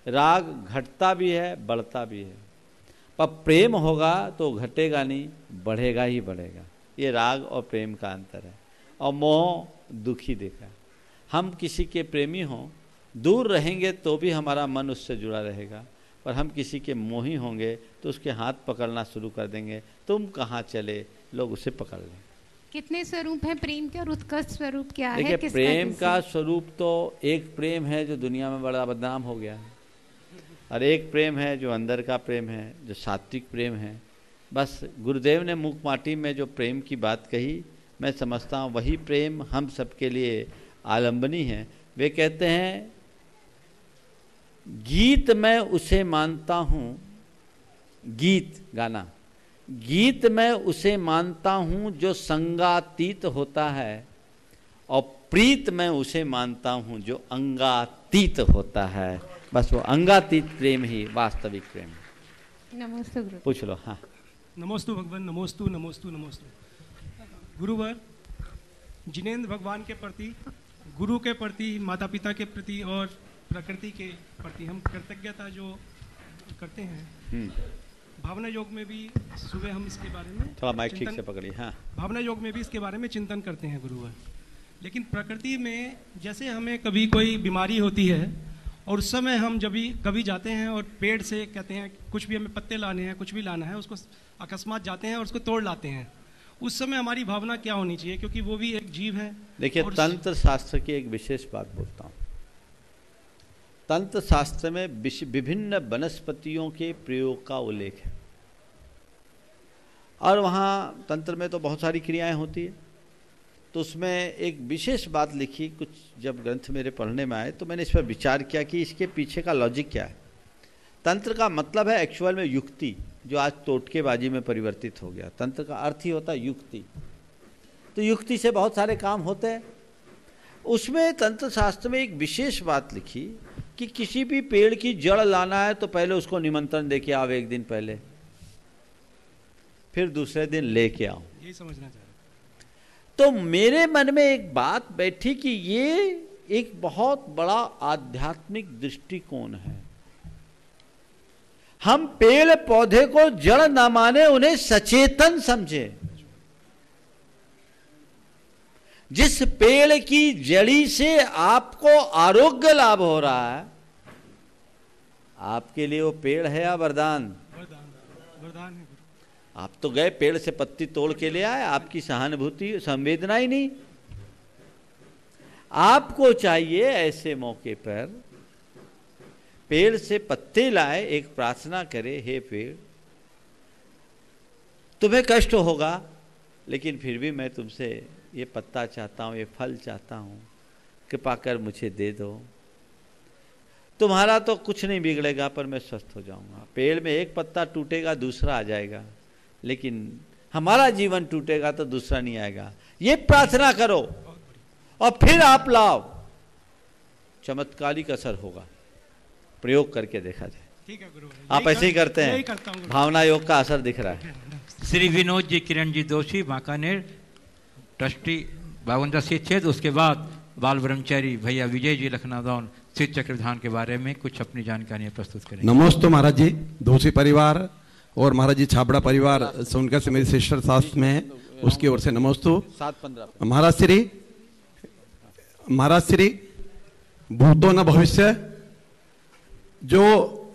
राग घटता भी है, बढ़ता भी है, पर प्रेम होगा तो घटेगा नहीं, बढ़ेगा ही बढ़ेगा। ये राग और प्रेम का अंतर है। और मोह दुखी देखा। हम किसी के प्रेमी हों, दूर रहेंगे तो भी हमारा मन उससे जुड़ा रहेगा, पर हम किसी के मोही होंगे तो उसके हाथ पकड़ना शुरू कर देंगे, तुम कहाँ चले, लोग उसे पकड़ लें। कितने स्वरूप हैं प्रेम के और उत्कृष्ट स्वरूप क्या है? देखिए, प्रेम का स्वरूप तो एक प्रेम है जो दुनिया में बड़ा बदनाम हो गया है, और एक प्रेम है जो अंदर का प्रेम है, जो सात्विक प्रेम है। बस गुरुदेव ने मूक माटी में जो प्रेम की बात कही, मैं समझता हूँ वही प्रेम हम सबके लिए आलंबनी है। वे कहते हैं, गीत मैं उसे मानता हूँ, गीत गाना, गीत मैं उसे मानता हूँ जो संगातीत होता है, और प्रीत मैं उसे मानता हूँ जो अंगातीत होता है। बस वो अंगातीत प्रेम ही वास्तविक प्रेम है। नमस्ते गुरु। पूछ लो। हाँ, नमोस्तु भगवान, नमोस्तु नमोस्तु नमोस्तु। गुरुवर, जिनेंद्र भगवान के प्रति, गुरु के प्रति, माता पिता के प्रति और प्रकृति के प्रति हम कृतज्ञता जो करते हैं, भावना योग में भी सुबह हम इसके बारे में थोड़ा माइक ठीक से पकड़िए। हाँ, भावना योग में भी इसके बारे में चिंतन करते हैं गुरुवर। लेकिन प्रकृति में जैसे हमें कभी कोई बीमारी होती है और उस समय हम जब भी कभी जाते हैं और पेड़ से कहते हैं कुछ भी हमें पत्ते लाने हैं, कुछ भी लाना है, उसको अकस्मात जाते हैं और उसको तोड़ लाते हैं, उस समय हमारी भावना क्या होनी चाहिए? क्योंकि वो भी एक जीव है। देखिए, तंत्र शास्त्र की एक विशेष बात बोलता हूँ। तंत्र शास्त्र में विभिन्न वनस्पतियों के प्रयोग का उल्लेख है, और वहाँ तंत्र में तो बहुत सारी क्रियाएं होती है। तो उसमें एक विशेष बात लिखी, कुछ जब ग्रंथ मेरे पढ़ने में आए तो मैंने इस पर विचार किया कि इसके पीछे का लॉजिक क्या है। तंत्र का मतलब है एक्चुअल में युक्ति, जो आज तोटकेबाजी में परिवर्तित हो गया। तंत्र का अर्थ ही होता है युक्ति। तो युक्ति से बहुत सारे काम होते हैं। उसमें तंत्र शास्त्र में एक विशेष बात लिखी कि किसी भी पेड़ की जड़ लाना है तो पहले उसको निमंत्रण दे के आओ, एक दिन पहले, फिर दूसरे दिन लेके आओ। यही समझना चाहिए। तो मेरे मन में एक बात बैठी कि ये एक बहुत बड़ा आध्यात्मिक दृष्टिकोण है। हम पेड़ पौधे को जड़ न माने, उन्हें सचेतन समझे। जिस पेड़ की जड़ी से आपको आरोग्य लाभ हो रहा है, आपके लिए वो पेड़ है या वरदान? वरदान है। आप तो गए पेड़ से पत्ती तोड़ के ले आए, आपकी सहानुभूति संवेदना ही नहीं। आपको चाहिए ऐसे मौके पर पेड़ से पत्ते लाए, एक प्रार्थना करे, हे पेड़, तुम्हें कष्ट होगा लेकिन फिर भी मैं तुमसे ये पत्ता चाहता हूं, ये फल चाहता हूं, कृपा कर मुझे दे दो। तुम्हारा तो कुछ नहीं बिगड़ेगा, पर मैं स्वस्थ हो जाऊंगा। पेड़ में एक पत्ता टूटेगा, दूसरा आ जाएगा, लेकिन हमारा जीवन टूटेगा तो दूसरा नहीं आएगा। ये प्रार्थना करो और फिर आप लाओ, चमत्कारिक असर होगा। प्रयोग करके देखा जाए। ठीक है गुरु, आप ऐसे ही करते हैं, भावना योग का असर दिख रहा है। श्री विनोद जी, किरण जी दोषी, बांकानेर, ट्रस्टी 52 शिक्षित। उसके बाद बाल ब्रह्मचारी भैया विजय जी लखनऊ सिद्ध चक्र विधान के बारे में कुछ अपनी जानकारियां प्रस्तुत करें। नमस्ते महाराज जी, दोषी परिवार और महाराज जी छाबड़ा परिवार सोनकर से मेरी सिस्टर शास्त्र में है, उसकी ओर से नमस्तु। महाराज श्री भूतो न भविष्य, जो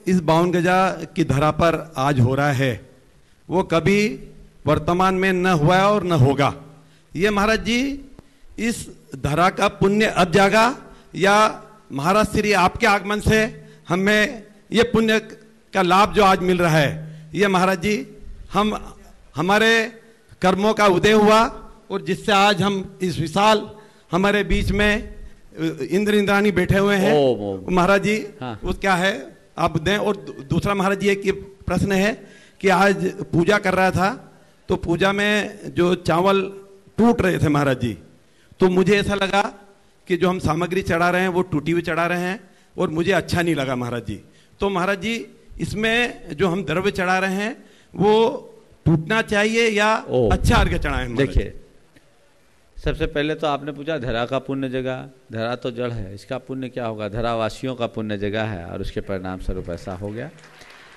इस 52 गजा की धरा पर आज हो रहा है वो कभी वर्तमान में न हुआ और न होगा। ये महाराज जी इस धरा का पुण्य अब जागा या महाराज श्री आपके आगमन से हमें ये पुण्य का लाभ जो आज मिल रहा है, ये महाराज जी हम हमारे कर्मों का उदय हुआ और जिससे आज हम इस विशाल हमारे बीच में इंद्र इंद्राणी बैठे हुए हैं महाराज जी। हाँ। वो क्या है आप दें। और दूसरा महाराज जी एक प्रश्न है कि आज पूजा कर रहा था तो पूजा में जो चावल टूट रहे थे महाराज जी, तो मुझे ऐसा लगा कि जो हम सामग्री चढ़ा रहे हैं वो टूटी हुई चढ़ा रहे हैं और मुझे अच्छा नहीं लगा महाराज जी। तो महाराज जी इसमें जो हम द्रव्य चढ़ा रहे हैं वो टूटना चाहिए या अच्छा अर्घ्य चढ़ाएं? देखिए, सबसे पहले तो आपने पूछा धरा का पुण्य जगह, धरा तो जड़ है, इसका पुण्य क्या होगा? धरावासियों का पुण्य जगह है और उसके परिणाम स्वरूप ऐसा हो गया।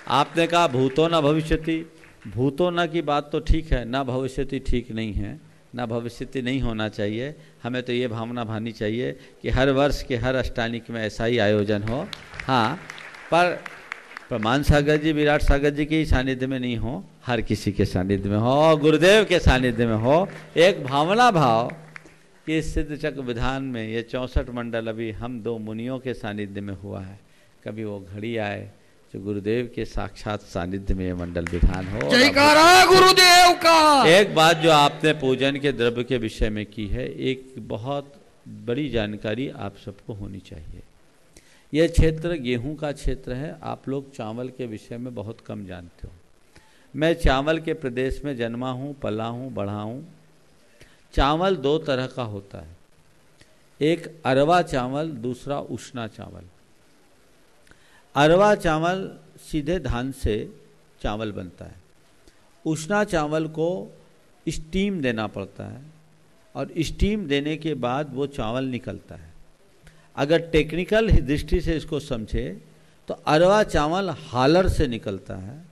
आपने कहा भूतो न भविष्यति, भूतो न की बात तो ठीक है, ना भविष्यति ठीक नहीं है, ना भविष्यति नहीं होना चाहिए। हमें तो ये भावना भानी चाहिए कि हर वर्ष के हर अष्टानिक में ऐसा ही आयोजन हो। हाँ, पर प्रमाण सागर जी, विराट सागर जी के सानिध्य में नहीं हो, हर किसी के सानिध्य में हो, गुरुदेव के सानिध्य में हो। एक भावना भाव कि इस सिद्ध चक्र विधान में ये 64 मंडल अभी हम 2 मुनियों के सानिध्य में हुआ है। कभी वो घड़ी आए जो गुरुदेव के साक्षात सानिध्य में ये मंडल विधान हो। जयकारा गुरुदेव का। एक बात जो आपने पूजन के द्रव्य के विषय में की है, एक बहुत बड़ी जानकारी आप सबको होनी चाहिए। यह क्षेत्र गेहूं का क्षेत्र है। आप लोग चावल के विषय में बहुत कम जानते हो। मैं चावल के प्रदेश में जन्मा हूँ, पला हूँ, बढ़ा हूँ। चावल 2 तरह का होता है, एक अरवा चावल, दूसरा उष्णा चावल। अरवा चावल सीधे धान से चावल बनता है। उष्णा चावल को स्टीम देना पड़ता है और स्टीम देने के बाद वो चावल निकलता है। अगर टेक्निकल दृष्टि से इसको समझे तो अरवा चावल हालर से निकलता है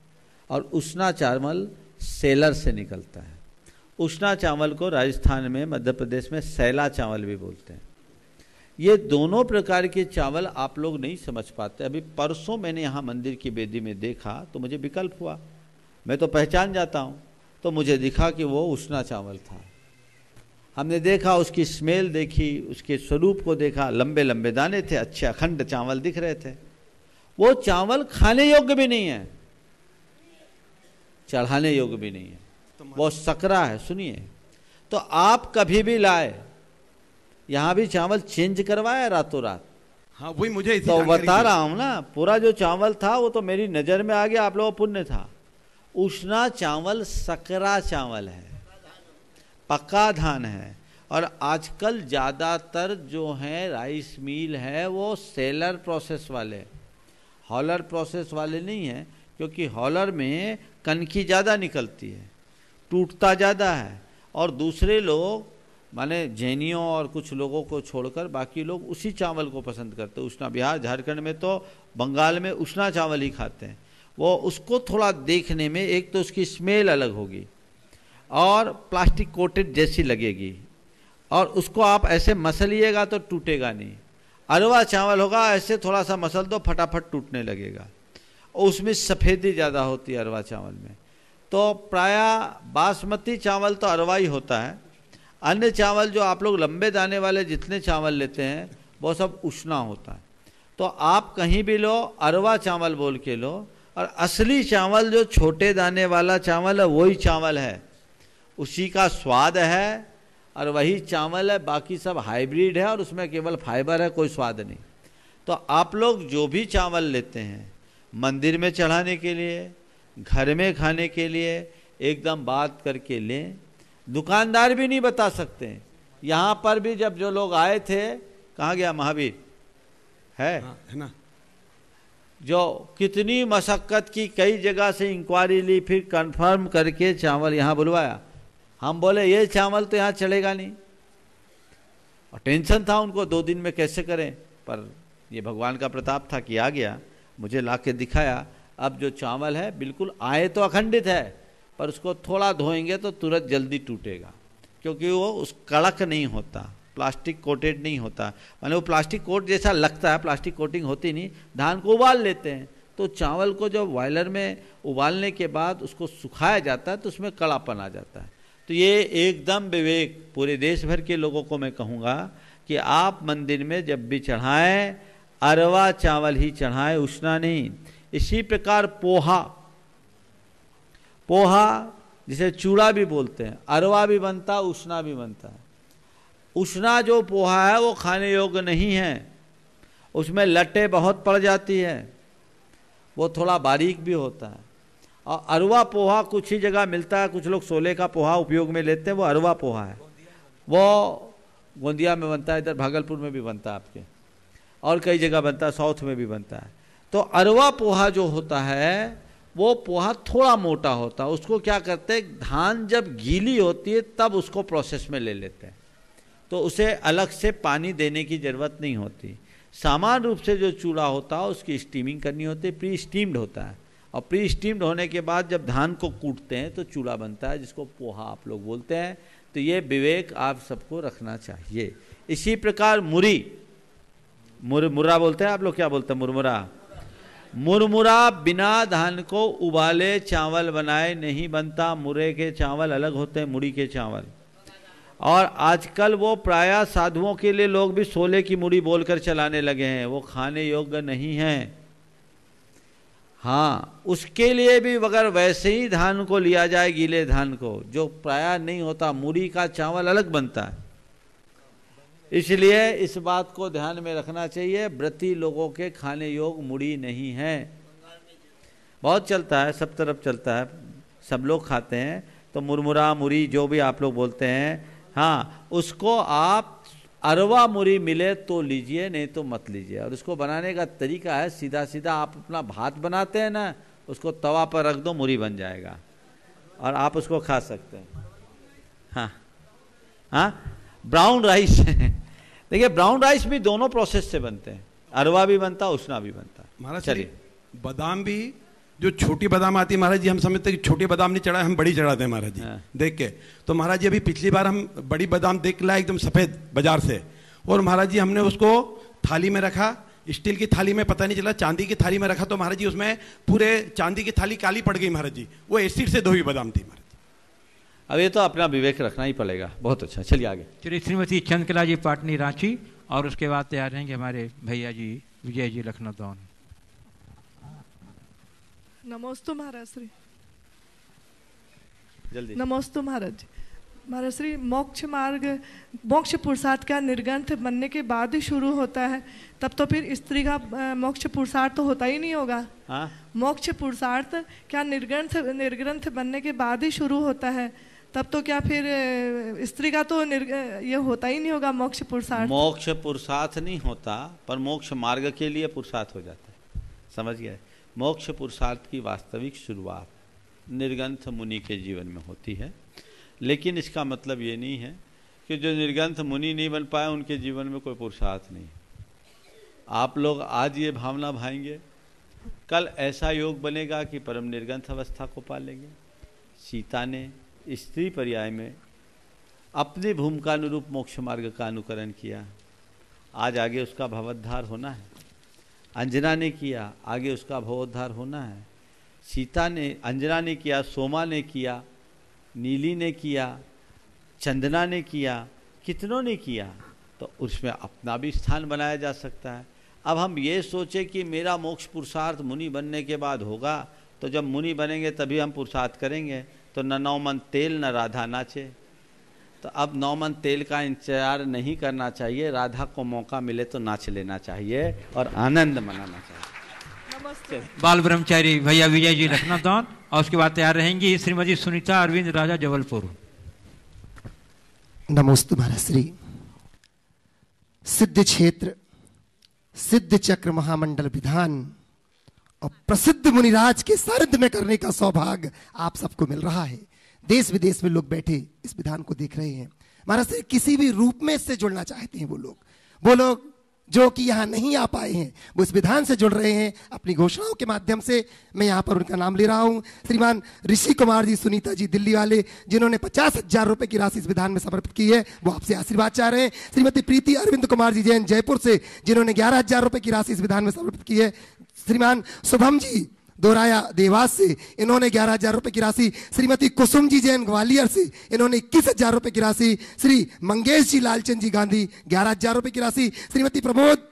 और उष्णा चावल सेलर से निकलता है। उष्णा चावल को राजस्थान में, मध्य प्रदेश में सैला चावल भी बोलते हैं। ये दोनों प्रकार के चावल आप लोग नहीं समझ पाते। अभी परसों मैंने यहाँ मंदिर की वेदी में देखा तो मुझे विकल्प हुआ, मैं तो पहचान जाता हूँ, तो मुझे दिखा कि वो उष्णा चावल था। हमने देखा, उसकी स्मेल देखी, उसके स्वरूप को देखा, लंबे लंबे दाने थे, अच्छे अखंड चावल दिख रहे थे। वो चावल खाने योग्य भी नहीं है, चढ़ाने योग्य भी नहीं है, वो सकरा है। सुनिए, तो आप कभी भी लाए, यहाँ भी चावल चेंज करवाया रातों रात। हाँ, वही मुझे तो बता रहा हूँ ना, पूरा जो चावल था वो तो मेरी नजर में आ गया, आप लोगों को पुण्य था। उष्णा चावल सकरा चावल है, पक्का धान है। और आजकल ज़्यादातर जो है राइस मिल है वो सेलर प्रोसेस वाले, हॉलर प्रोसेस वाले नहीं है, क्योंकि हॉलर में कनकी ज़्यादा निकलती है, टूटता ज़्यादा है। और दूसरे लोग माने जैनियों और कुछ लोगों को छोड़कर बाकी लोग उसी चावल को पसंद करते हैं। उष्णा, बिहार झारखंड में तो, बंगाल में उष्णा चावल ही खाते हैं। वो उसको थोड़ा देखने में, एक तो उसकी स्मेल अलग होगी और प्लास्टिक कोटेड जैसी लगेगी, और उसको आप ऐसे मसलिएगा तो टूटेगा नहीं। अरवा चावल होगा, ऐसे थोड़ा सा मसल दो फटाफट टूटने लगेगा, और उसमें सफ़ेदी ज़्यादा होती है अरवा चावल में। तो प्रायः बासमती चावल तो अरवा ही होता है। अन्य चावल जो आप लोग लंबे दाने वाले जितने चावल लेते हैं वो सब उष्णा होता है। तो आप कहीं भी लो, अरवा चावल बोल के लो, और असली चावल जो छोटे दाने वाला चावल है वही चावल है, उसी का स्वाद है और वही चावल है। बाकी सब हाइब्रिड है और उसमें केवल फाइबर है, कोई स्वाद नहीं। तो आप लोग जो भी चावल लेते हैं मंदिर में चढ़ाने के लिए, घर में खाने के लिए, एकदम बात करके लें। दुकानदार भी नहीं बता सकते। यहाँ पर भी जब जो लोग आए थे, कहाँ गया महावीर है ना, जो कितनी मशक्कत की, कई जगह से इंक्वायरी ली, फिर कंफर्म करके चावल यहाँ बुलवाया। हम बोले ये चावल तो यहाँ चलेगा नहीं, और टेंशन था उनको 2 दिन में कैसे करें, पर ये भगवान का प्रताप था कि आ गया, मुझे ला के दिखाया। अब जो चावल है बिल्कुल आए तो अखंडित है, पर उसको थोड़ा धोएंगे तो तुरंत जल्दी टूटेगा, क्योंकि वो उस कड़क नहीं होता, प्लास्टिक कोटेड नहीं होता। माने वो प्लास्टिक कोट जैसा लगता है, प्लास्टिक कोटिंग होती नहीं। धान को उबाल लेते हैं, तो चावल को जब बॉयलर में उबालने के बाद उसको सुखाया जाता है तो उसमें कड़ापन आ जाता है। तो ये एकदम विवेक पूरे देश भर के लोगों को मैं कहूँगा कि आप मंदिर में जब भी चढ़ाएं, अरवा चावल ही चढ़ाएं, उष्णा नहीं। इसी प्रकार पोहा, पोहा जिसे चूड़ा भी बोलते हैं, अरवा भी बनता है, उष्णा भी बनता है। उष्णा जो पोहा है वो खाने योग्य नहीं है, उसमें लट्टे बहुत पड़ जाती है, वो थोड़ा बारीक भी होता है। और अरवा पोहा कुछ ही जगह मिलता है, कुछ लोग सोले का पोहा उपयोग में लेते हैं, वो अरवा पोहा है। वो गोंदिया में बनता है, इधर भागलपुर में भी बनता है आपके, और कई जगह बनता है, साउथ में भी बनता है। तो अरवा पोहा जो होता है वो पोहा थोड़ा मोटा होता है। उसको क्या करते हैं, धान जब गीली होती है तब उसको प्रोसेस में ले लेते हैं, तो उसे अलग से पानी देने की ज़रूरत नहीं होती। सामान्य रूप से जो चूड़ा होता है उसकी स्टीमिंग करनी होती है, प्री स्टीम्ड होता है, और प्री स्टीम्ड होने के बाद जब धान को कूटते हैं तो चूड़ा बनता है, जिसको पोहा आप लोग बोलते हैं। तो ये विवेक आप सबको रखना चाहिए। इसी प्रकार मुरमुरा बोलते हैं आप लोग, क्या बोलते हैं? मुरमुरा बिना धान को उबाले चावल बनाए नहीं बनता। मुरे के चावल अलग होते हैं, मुड़ी के चावल। और आजकल वो प्रायः साधुओं के लिए लोग भी सोले की मुड़ी बोलकर चलाने लगे हैं, वो खाने योग्य नहीं है। हाँ, उसके लिए भी अगर वैसे ही धान को लिया जाए, गीले धान को, जो प्रायः नहीं होता, मुड़ी का चावल अलग बनता है। इसलिए इस बात को ध्यान में रखना चाहिए, व्रती लोगों के खाने योग मुड़ी नहीं है। बहुत चलता है, सब तरफ चलता है, सब लोग खाते हैं। तो मुरमुरा, मुरी, जो भी आप लोग बोलते हैं, हाँ, उसको आप अरवा मुरी मिले तो लीजिए, नहीं तो मत लीजिए। और उसको बनाने का तरीका है सीधा सीधा, आप अपना भात बनाते हैं ना, उसको तवा पर रख दो, मुरी बन जाएगा और आप उसको खा सकते हैं। हाँ हाँ, ब्राउन राइस देखिए, ब्राउन राइस भी दोनों प्रोसेस से बनते हैं, अरवा भी बनता है, उसना भी बनता है। महाराज चलिए, बादाम भी जो छोटी बादाम आती है महाराज जी, हम समझते हैं कि छोटी बादाम नहीं चढ़ा, हम बड़ी चढ़ाते हैं महाराज जी। देख के तो महाराज जी अभी पिछली बार हम बड़ी बादाम देख लाए एकदम सफेद बाजार से, और महाराज जी हमने उसको थाली में रखा, स्टील की थाली में, पता नहीं चला चांदी की थाली में रखा, तो महाराज जी उसमें पूरे चांदी की थाली काली पड़ गई महाराज जी, वो एसिड से धोई बादाम थी महाराज। अब ये तो अपना विवेक रखना ही पड़ेगा। बहुत अच्छा, चलिए आगे। चलिए, श्रीमती चंद्रकला जी पाटनी रांची, और उसके बाद तैयार रहेंगे हमारे भैया जी विजय जी लखनऊ दौन। नमोस्तु महाराज श्री। जल्दी। नमोस्तु महाराज। महाराज श्री, मोक्ष मार्ग, मोक्ष पुरुषार्थ क्या निर्ग्रंथ बनने के बाद ही शुरू होता है? तब तो फिर स्त्री का मोक्ष पुरुषार्थ तो होता ही नहीं होगा। हाँ? मोक्ष पुरुषार्थ क्या निर्ग्रंथ बनने के बाद ही शुरू होता है? तब तो क्या फिर स्त्री का तो ये होता ही नहीं होगा मोक्ष पुरुषार्थ? मोक्ष पुरुषार्थ नहीं होता, पर मोक्ष मार्ग के लिए पुरुषार्थ हो जाता है। समझ गए? मोक्ष पुरुषार्थ की वास्तविक शुरुआत निर्ग्रंथ मुनि के जीवन में होती है, लेकिन इसका मतलब ये नहीं है कि जो निर्ग्रंथ मुनि नहीं बन पाए उनके जीवन में कोई पुरुषार्थ नहीं। आप लोग आज ये भावना भाएंगे, कल ऐसा योग बनेगा कि परम निर्ग्रंथ अवस्था को पा लेंगे। सीता ने स्त्री पर्याय में अपनी भूमिका अनुरूप मोक्ष मार्ग का अनुकरण किया, आज आगे उसका भवोद्धार होना है। अंजना ने किया, आगे उसका भवोद्धार होना है। सीता ने, अंजना ने किया, सोमा ने किया, नीली ने किया, चंदना ने किया, कितनों ने किया, तो उसमें अपना भी स्थान बनाया जा सकता है। अब हम ये सोचे कि मेरा मोक्ष पुरुषार्थ मुनि बनने के बाद होगा, तो जब मुनि बनेंगे तभी हम पुरुषार्थ करेंगे, तो न 9 मन तेल न राधा नाचे। तो अब 9 मन तेल का इंतजार नहीं करना चाहिए, राधा को मौका मिले तो नाच लेना चाहिए और आनंद मनाना चाहिए। बाल ब्रह्मचारी भैया विजय जी लखनऊ दौन, और उसके बाद तैयार रहेंगी श्रीमती सुनीता अरविंद राजा जबलपुर। नमोस्तु महाराज श्री। सिद्ध क्षेत्र, सिद्ध चक्र महामंडल विधान और प्रसिद्ध मुनिराज के सानिध्य में करने का सौभाग्य आप सबको मिल रहा है। देश विदेश में लोग बैठे इस विधान को देख रहे हैं। महाराज से किसी भी रूप में इससे जुड़ना चाहते हैं वो लोग जो कि यहाँ नहीं आ पाए हैं, वो इस विधान से जुड़ रहे हैं अपनी घोषणाओं के माध्यम से। मैं यहाँ पर उनका नाम ले रहा हूँ, श्रीमान ऋषि कुमार जी सुनीता जी दिल्ली वाले, जिन्होंने 50,000 रुपए की राशि इस विधान में समर्पित की है, वो आपसे आशीर्वाद चाह रहे हैं। श्रीमती प्रीति अरविंद कुमार जी जैन जयपुर से, जिन्होंने 11,000 रुपए की राशि इस विधान में समर्पित की है। श्रीमान शुभम जी दोराया देवास से, इन्होंने 11,000 रुपए की राशि। श्रीमती कुसुम जी जैन ग्वालियर से, इन्होंने 21,000 रुपए की राशि। श्री मंगेश जी लालचंद जी गांधी 11,000 रुपए की राशि। श्रीमती प्रमोद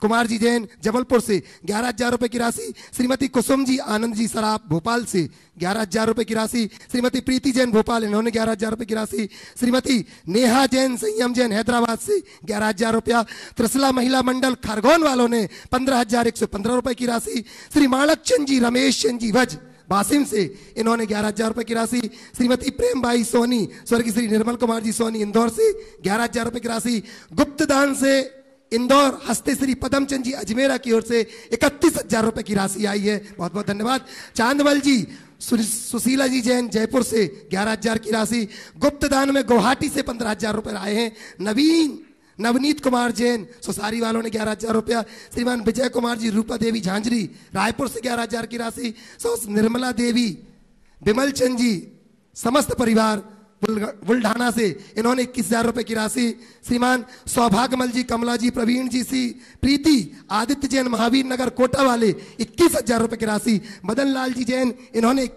कुमार जी जैन जबलपुर से 11,000 रुपए की राशि। श्रीमती कुसुम जी आनंद जी सराफ भोपाल से 11,000 रुपए की राशि। श्रीमती प्रीति जैन भोपाल, इन्होंने 11,000 रुपए की राशि। श्रीमती नेहा जैन संयम जैन हैदराबाद से 11,000 रुपया। त्रिशला महिला मंडल खरगोन वालों ने 15,115 रुपए की राशि। श्री माणक चंद जी रमेश चंद जी वज बासिम से, इन्होंने 11,000 रुपए की राशि। श्रीमती प्रेम बाई सोनी स्वर्गीय श्री निर्मल कुमार जी सोनी इंदौर से 11,000 रुपए की राशि। गुप्त दान से इंदौर हस्ते श्री पदमचंद जी अजमेरा की ओर से 31,000 रुपए की राशि आई है, बहुत बहुत धन्यवाद। चांदमल जी सुशीला जी जैन जयपुर से 11,000 की राशि। गुप्त दान में गुवाहाटी से 15,000 रुपए आए हैं। नवनीत कुमार जैन सुसारी वालों ने 11,000 रुपया। श्रीमान विजय कुमार जी रूपा देवी झांझरी रायपुर से 11,000 की राशि। निर्मला देवी विमल चंद जी समस्त परिवार बुल्ढाना से इन्होंने 21,000 रुपए की राशि। श्रीमान सौभाग्यमल जी, कमला जी, प्रवीण जी, सी प्रीति, आदित्य जैन महावीर नगर कोटा वाले 21,000 रुपए की राशि। मदन लाल जी जैन इन्होंने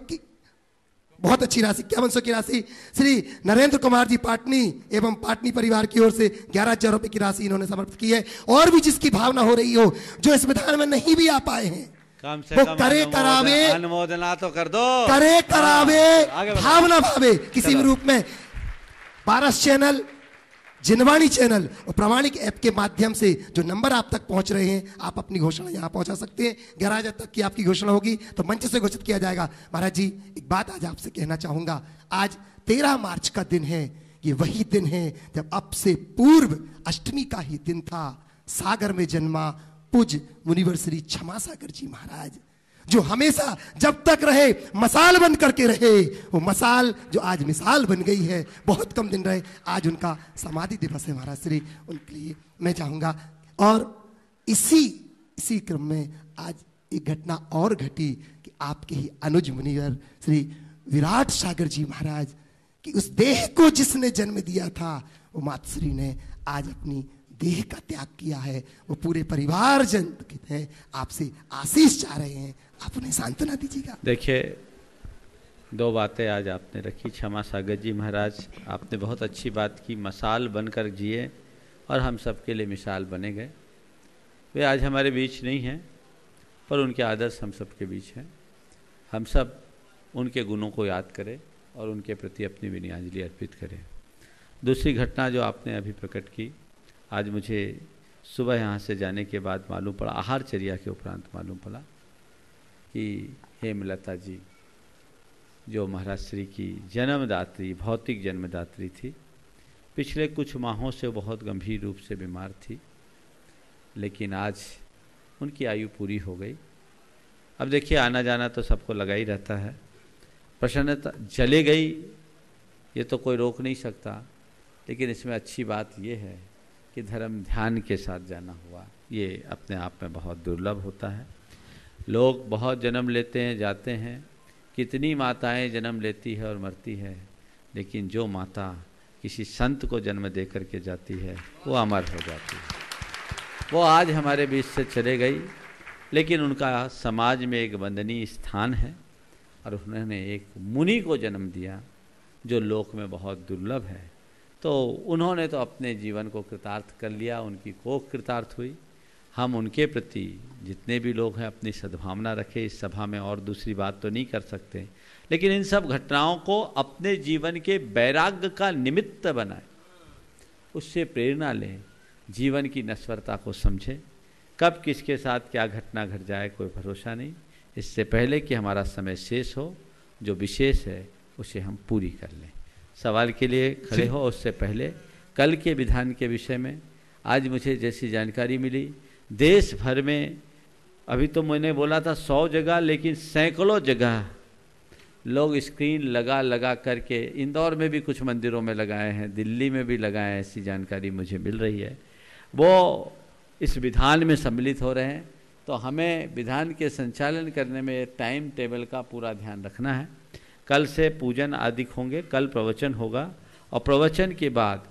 बहुत अच्छी राशि 5100 की राशि। श्री नरेंद्र कुमार जी पाटनी एवं पाटनी परिवार की ओर से 11,000 रुपए की राशि इन्होंने समर्पित की है। और भी जिसकी भावना हो रही हो, जो इस विधान में नहीं भी आ पाए हैं, कम से वो कम करे करावे, अनुमोदना तो कर दो, करे करावे, भावना भावे किसी भी रूप में। पारस चैनल, जिनवाणी चैनल और प्रामाणिक ऐप के माध्यम से जो नंबर आप तक पहुंच रहे हैं, आप अपनी घोषणा यहां पहुंचा सकते हैं। 11,000 तक की आपकी घोषणा होगी तो मंच से घोषित किया जाएगा। महाराज जी, एक बात आज आपसे कहना चाहूंगा। आज 13 मार्च का दिन है। ये वही दिन है जब अब से पूर्व अष्टमी का ही दिन था। सागर में जन्मा पूज मुनिवर श्री क्षमा सागर जी महाराज, जो हमेशा जब तक रहे मसाल बन करके रहे, वो मसाल जो आज मिसाल बन गई है। बहुत कम दिन रहे, आज उनका समाधि दिवस है महाराज श्री, उनके लिए मैं चाहूंगा। और इसी क्रम में आज एक घटना और घटी कि आपके ही अनुज मुनिवर श्री विराट सागर जी महाराज कि उस देह को जिसने जन्म दिया था, वो मातश्री ने आज अपनी देह का त्याग किया है। वो पूरे परिवार जन है, आपसे आशीष चाह रहे हैं, आप उन्हें सांत्वना दीजिएगा। देखिए, 2 बातें आज आपने रखी। क्षमा सागर जी महाराज, आपने बहुत अच्छी बात की, मसाल बनकर जिए और हम सब के लिए मिसाल बने गए। वे आज हमारे बीच नहीं हैं, पर उनके आदर्श हम सब के बीच हैं। हम सब उनके गुणों को याद करें और उनके प्रति अपनी विनयाजलि अर्पित करें। दूसरी घटना जो आपने अभी प्रकट की, आज मुझे सुबह यहाँ से जाने के बाद मालूम पड़ा, आहारचर्या के उपरांत मालूम पड़ा कि हेमलता जी जो महाराज श्री की जन्मदात्री, भौतिक जन्मदात्री थी, पिछले कुछ माहों से बहुत गंभीर रूप से बीमार थी, लेकिन आज उनकी आयु पूरी हो गई। अब देखिए, आना जाना तो सबको लगा ही रहता है। प्रसन्नता चले गई ये तो कोई रोक नहीं सकता, लेकिन इसमें अच्छी बात ये है कि धर्म ध्यान के साथ जाना हुआ। ये अपने आप में बहुत दुर्लभ होता है। लोग बहुत जन्म लेते हैं, जाते हैं, कितनी माताएं जन्म लेती है और मरती है, लेकिन जो माता किसी संत को जन्म दे करके जाती है वो अमर हो जाती है। वो आज हमारे बीच से चले गई, लेकिन उनका समाज में एक वंदनीय स्थान है और उन्होंने एक मुनि को जन्म दिया जो लोक में बहुत दुर्लभ है। तो उन्होंने तो अपने जीवन को कृतार्थ कर लिया, उनकी कोख कृतार्थ हुई। हम उनके प्रति जितने भी लोग हैं अपनी सद्भावना रखें। इस सभा में और दूसरी बात तो नहीं कर सकते, लेकिन इन सब घटनाओं को अपने जीवन के वैराग्य का निमित्त बनाएं, उससे प्रेरणा लें, जीवन की नश्वरता को समझें। कब किसके साथ क्या घटना घट जाए कोई भरोसा नहीं। इससे पहले कि हमारा समय शेष हो, जो विशेष है उसे हम पूरी कर लें। सवाल के लिए खड़े हो उससे पहले कल के विधान के विषय में आज मुझे जैसी जानकारी मिली, देश भर में अभी तो मैंने बोला था 100 जगह, लेकिन सैकड़ों जगह लोग स्क्रीन लगा करके, इंदौर में भी कुछ मंदिरों में लगाए हैं, दिल्ली में भी लगाए हैं, ऐसी जानकारी मुझे मिल रही है। वो इस विधान में सम्मिलित हो रहे हैं। तो हमें विधान के संचालन करने में टाइम टेबल का पूरा ध्यान रखना है। कल से पूजन आदि होंगे, कल प्रवचन होगा और प्रवचन के बाद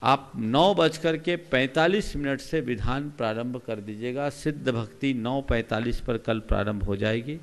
आप 9:45 से विधान प्रारंभ कर दीजिएगा। सिद्ध भक्ति 9:45 पर कल प्रारंभ हो जाएगी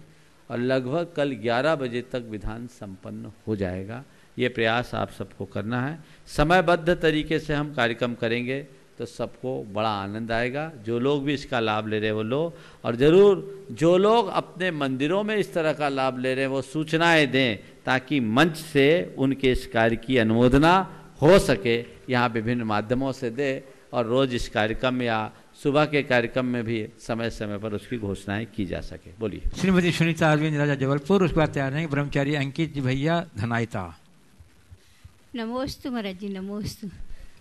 और लगभग कल 11 बजे तक विधान संपन्न हो जाएगा। ये प्रयास आप सबको करना है। समयबद्ध तरीके से हम कार्यक्रम करेंगे तो सबको बड़ा आनंद आएगा। जो लोग भी इसका लाभ ले रहे हैं वो लो, और ज़रूर जो लोग अपने मंदिरों में इस तरह का लाभ ले रहे हैं वो सूचनाएं दें, ताकि मंच से उनके इस कार्य की अनुमोदना हो सके। यहाँ विभिन्न माध्यमों से दे और रोज़ इस कार्यक्रम या सुबह के कार्यक्रम में भी समय समय पर उसकी घोषणाएं की जा सके। बोलिए। श्रीमती सुनीता अरविंद राजा जबलपुर, उसके बाद तैयार हैं ब्रह्मचारी अंकित जी भैया धनाइता। नमोस्तु महाराज जी, नमोस्तु।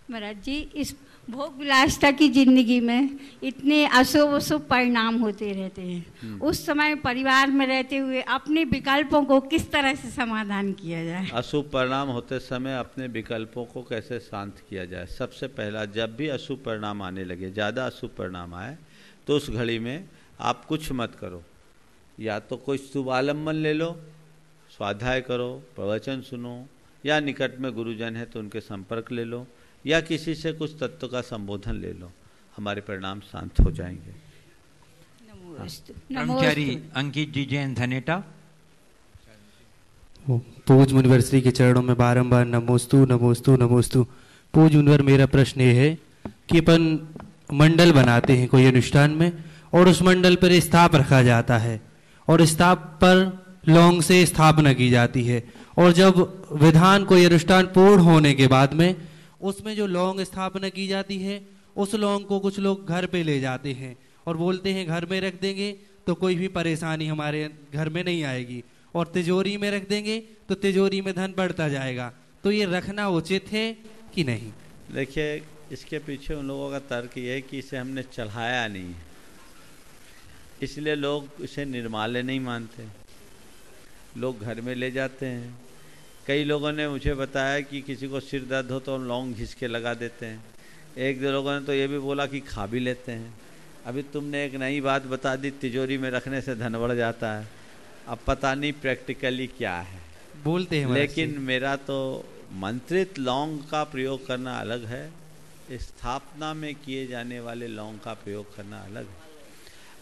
महाराज जी, इस भोग विलासिता की जिंदगी में इतने अशुभ अशुभ परिणाम होते रहते हैं, उस समय परिवार में रहते हुए अपने विकल्पों को किस तरह से समाधान किया जाए? अशुभ परिणाम होते समय अपने विकल्पों को कैसे शांत किया जाए? सबसे पहला, जब भी अशुभ परिणाम आने लगे, ज़्यादा अशुभ परिणाम आए, तो उस घड़ी में आप कुछ मत करो, या तो कोई शुभ आलम्बन ले लो, स्वाध्याय करो, प्रवचन सुनो, या निकट में गुरुजन है तो उनके संपर्क ले लो, या किसी से कुछ तत्व का संबोधन ले लो, हमारे परिणाम शांत हो जाएंगे। ब्रह्मचारी अंकित जी जैन धनेटा। पूज मुनिवर्सिटी के चरणों में बारंबार नमोस्तु नमोस्तु नमोस्तु। पूज मुनिवर, मेरा प्रश्न ये है कि अपन मंडल बनाते हैं कोई अनुष्ठान में, और उस मंडल पर स्थाप रखा जाता है, और स्थाप पर लौंग से स्थापना की जाती है, और जब विधान कोई अनुष्ठान पूर्ण होने के बाद में उसमें जो लौंग स्थापना की जाती है, उस लौंग को कुछ लोग घर पे ले जाते हैं और बोलते हैं घर में रख देंगे तो कोई भी परेशानी हमारे घर में नहीं आएगी, और तिजोरी में रख देंगे तो तिजोरी में धन बढ़ता जाएगा। तो ये रखना उचित है कि नहीं? देखिए, इसके पीछे उन लोगों का तर्क ये है कि इसे हमने चढ़ाया नहीं है, इसलिए लोग इसे निर्माल्य नहीं मानते, लोग घर में ले जाते हैं। कई लोगों ने मुझे बताया कि किसी को सिर दर्द हो तो लौंग घिस के लगा देते हैं। एक दो लोगों ने तो ये भी बोला कि खा भी लेते हैं। अभी तुमने एक नई बात बता दी, तिजोरी में रखने से धन बढ़ जाता है। अब पता नहीं प्रैक्टिकली क्या है, बोलते हैं, लेकिन मेरा तो मंत्रित लौंग का प्रयोग करना अलग है, स्थापना में किए जाने वाले लौंग का प्रयोग करना अलग है।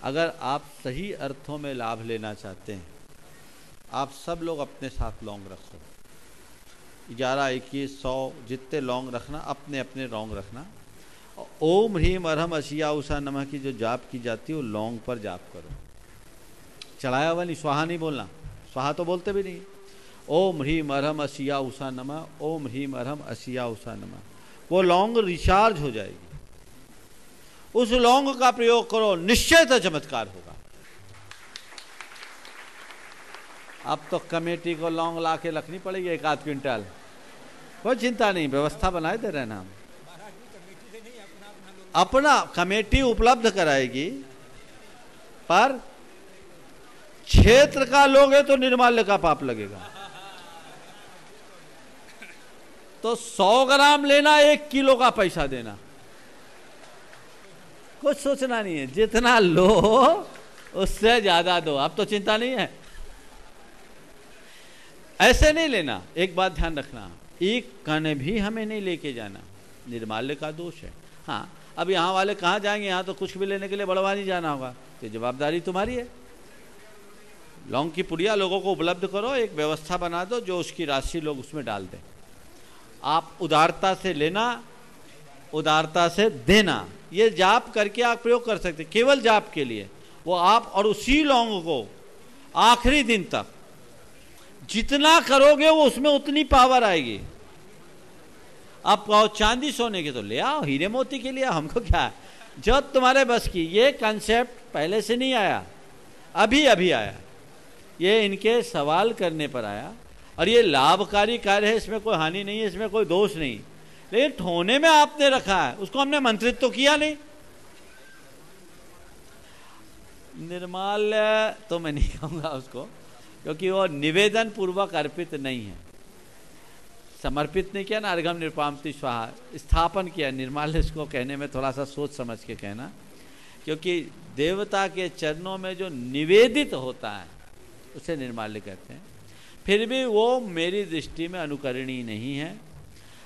अगर आप सही अर्थों में लाभ लेना चाहते हैं, आप सब लोग अपने साथ लौंग रखो, 11, 21, 100 जितने लौंग रखना, अपने अपने लौंग रखना। ओम ह्रीम अरहम अशिया उषा नमः की जो जाप की जाती है वो लौंग पर जाप करो, चढ़ाया हुआ नहीं, स्वाहा नहीं बोलना, स्वाहा तो बोलते भी नहीं। ओम ह्रीम अरहम अशिया उषा नमः, ओम ह्रीम अरहम अशिया उषा नमः, वो लौंग रिचार्ज हो जाएगी। उस लौंग का प्रयोग करो, निश्चय चमत्कार होगा। अब तो कमेटी को लौंग ला के रखनी पड़ेगी 1-8 क्विंटल, कोई चिंता नहीं, व्यवस्था बनाए दे रहे ना हम। अपना कमेटी उपलब्ध कराएगी, पर क्षेत्र का लोगे तो निर्माल्य का पाप लगेगा। तो 100 ग्राम लेना, 1 किलो का पैसा देना, कुछ सोचना नहीं है, जितना लो उससे ज्यादा दो। अब तो चिंता नहीं है, ऐसे नहीं लेना। एक बात ध्यान रखना, एक कण भी हमें नहीं लेके जाना, निर्माल्य का दोष है। हाँ, अब यहाँ वाले कहाँ जाएंगे, यहाँ तो कुछ भी लेने के लिए बड़वानी जाना होगा, तो जवाबदारी तुम्हारी है। लौंग की पुड़िया लोगों को उपलब्ध करो, एक व्यवस्था बना दो जो उसकी राशि लोग उसमें डाल दें। आप उदारता से लेना, उदारता से देना, ये जाप करके आप प्रयोग कर सकते, केवल जाप के लिए वो आप, और उसी लौंग को आखिरी दिन तक जितना करोगे वो उसमें उतनी पावर आएगी। आप कहो चांदी सोने के तो ले आओ, हीरे मोती के लिए हमको क्या है, जो तुम्हारे बस की। ये कंसेप्ट पहले से नहीं आया, अभी अभी आया, ये इनके सवाल करने पर आया, और ये लाभकारी कार्य है, इसमें कोई हानि नहीं है, इसमें कोई दोष नहीं, लेकिन ठोने में आपने रखा है, उसको हमने मंत्रित तो किया नहीं। निर्माल्य तो मैं नहीं कहूँगा उसको, क्योंकि वो निवेदन पूर्वक अर्पित नहीं है, समर्पित नहीं किया ना, अर्घम निरुपामति स्वाहा, स्थापन किया। निर्माल्य इसको कहने में थोड़ा सा सोच समझ के कहना, क्योंकि देवता के चरणों में जो निवेदित होता है उसे निर्माल्य कहते हैं। फिर भी वो मेरी दृष्टि में अनुकरणीय नहीं है।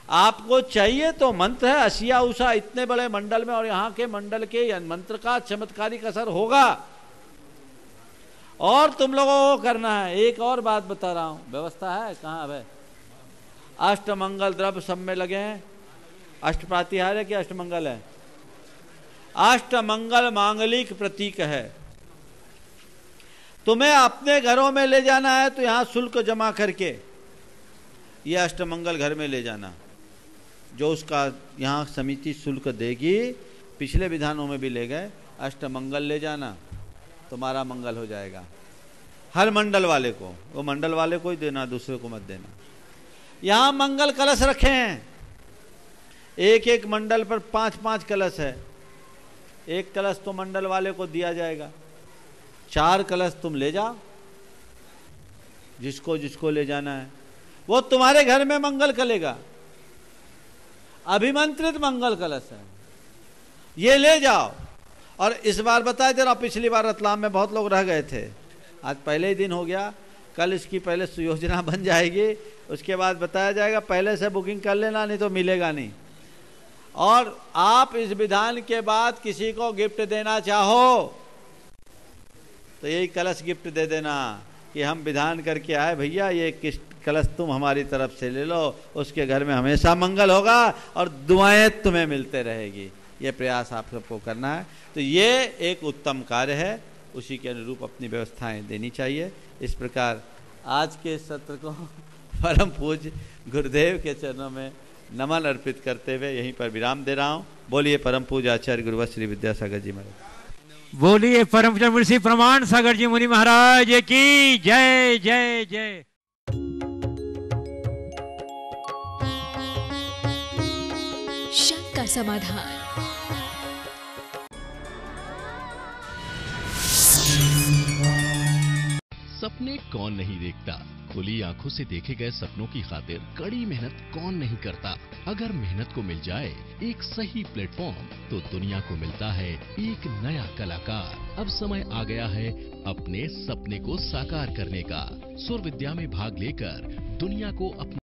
आपको चाहिए तो मंत्र है, अशिया उषा इतने बड़े मंडल में, और यहाँ के मंडल के मंत्र का चमत्कारिक असर होगा, और तुम लोगों को करना है। एक और बात बता रहा हूं, व्यवस्था है कहाँ है, अष्टमंगल द्रव्य सब में लगे हैं। अष्टप्रातिहार है कि अष्टमंगल है? अष्टमंगल मांगलिक प्रतीक है। तुम्हें अपने घरों में ले जाना है तो यहां शुल्क जमा करके ये अष्टमंगल घर में ले जाना, जो उसका यहाँ समिति शुल्क देगी। पिछले विधानों में भी ले गए, अष्टमंगल ले जाना, तुम्हारा मंगल हो जाएगा। हर मंडल वाले को, वो मंडल वाले को ही देना, दूसरे को मत देना। यहाँ मंगल कलश रखे हैं, एक एक मंडल पर 5-5 कलश है। एक कलश तो मंडल वाले को दिया जाएगा, 4 कलश तुम ले जाओ, जिसको जिसको ले जाना है वो तुम्हारे घर में मंगल करेगा। अभिमंत्रित मंगल कलश है, ये ले जाओ। और इस बार बताया जरा, पिछली बार रतलाम में बहुत लोग रह गए थे, आज पहले ही दिन हो गया, कल इसकी पहले सुयोजना बन जाएगी, उसके बाद बताया जाएगा। पहले से बुकिंग कर लेना, नहीं तो मिलेगा नहीं। और आप इस विधान के बाद किसी को गिफ्ट देना चाहो तो यही कलश गिफ्ट दे देना कि हम विधान करके आए भैया, ये किस कलश तुम हमारी तरफ से ले लो, उसके घर में हमेशा मंगल होगा और दुआएं तुम्हें मिलते रहेगी। ये प्रयास आप सबको करना है। तो ये एक उत्तम कार्य है, उसी के अनुरूप अपनी व्यवस्थाएं देनी चाहिए। इस प्रकार आज के सत्र को परम पूज्य गुरुदेव के चरणों में नमन अर्पित करते हुए यहीं पर विराम दे रहा हूँ। बोलिए परम पूज्य आचार्य गुरुवर श्री विद्यासागर जी महाराज। बोलिए परम पूज्य मुनि श्री प्रमाण सागर जी मुनि महाराज की जय जय जय। शक का समाधान। सपने कौन नहीं देखता, खुली आंखों से देखे गए सपनों की खातिर कड़ी मेहनत कौन नहीं करता। अगर मेहनत को मिल जाए एक सही प्लेटफॉर्म तो दुनिया को मिलता है एक नया कलाकार। अब समय आ गया है अपने सपने को साकार करने का। सुर विद्या में भाग लेकर दुनिया को अपने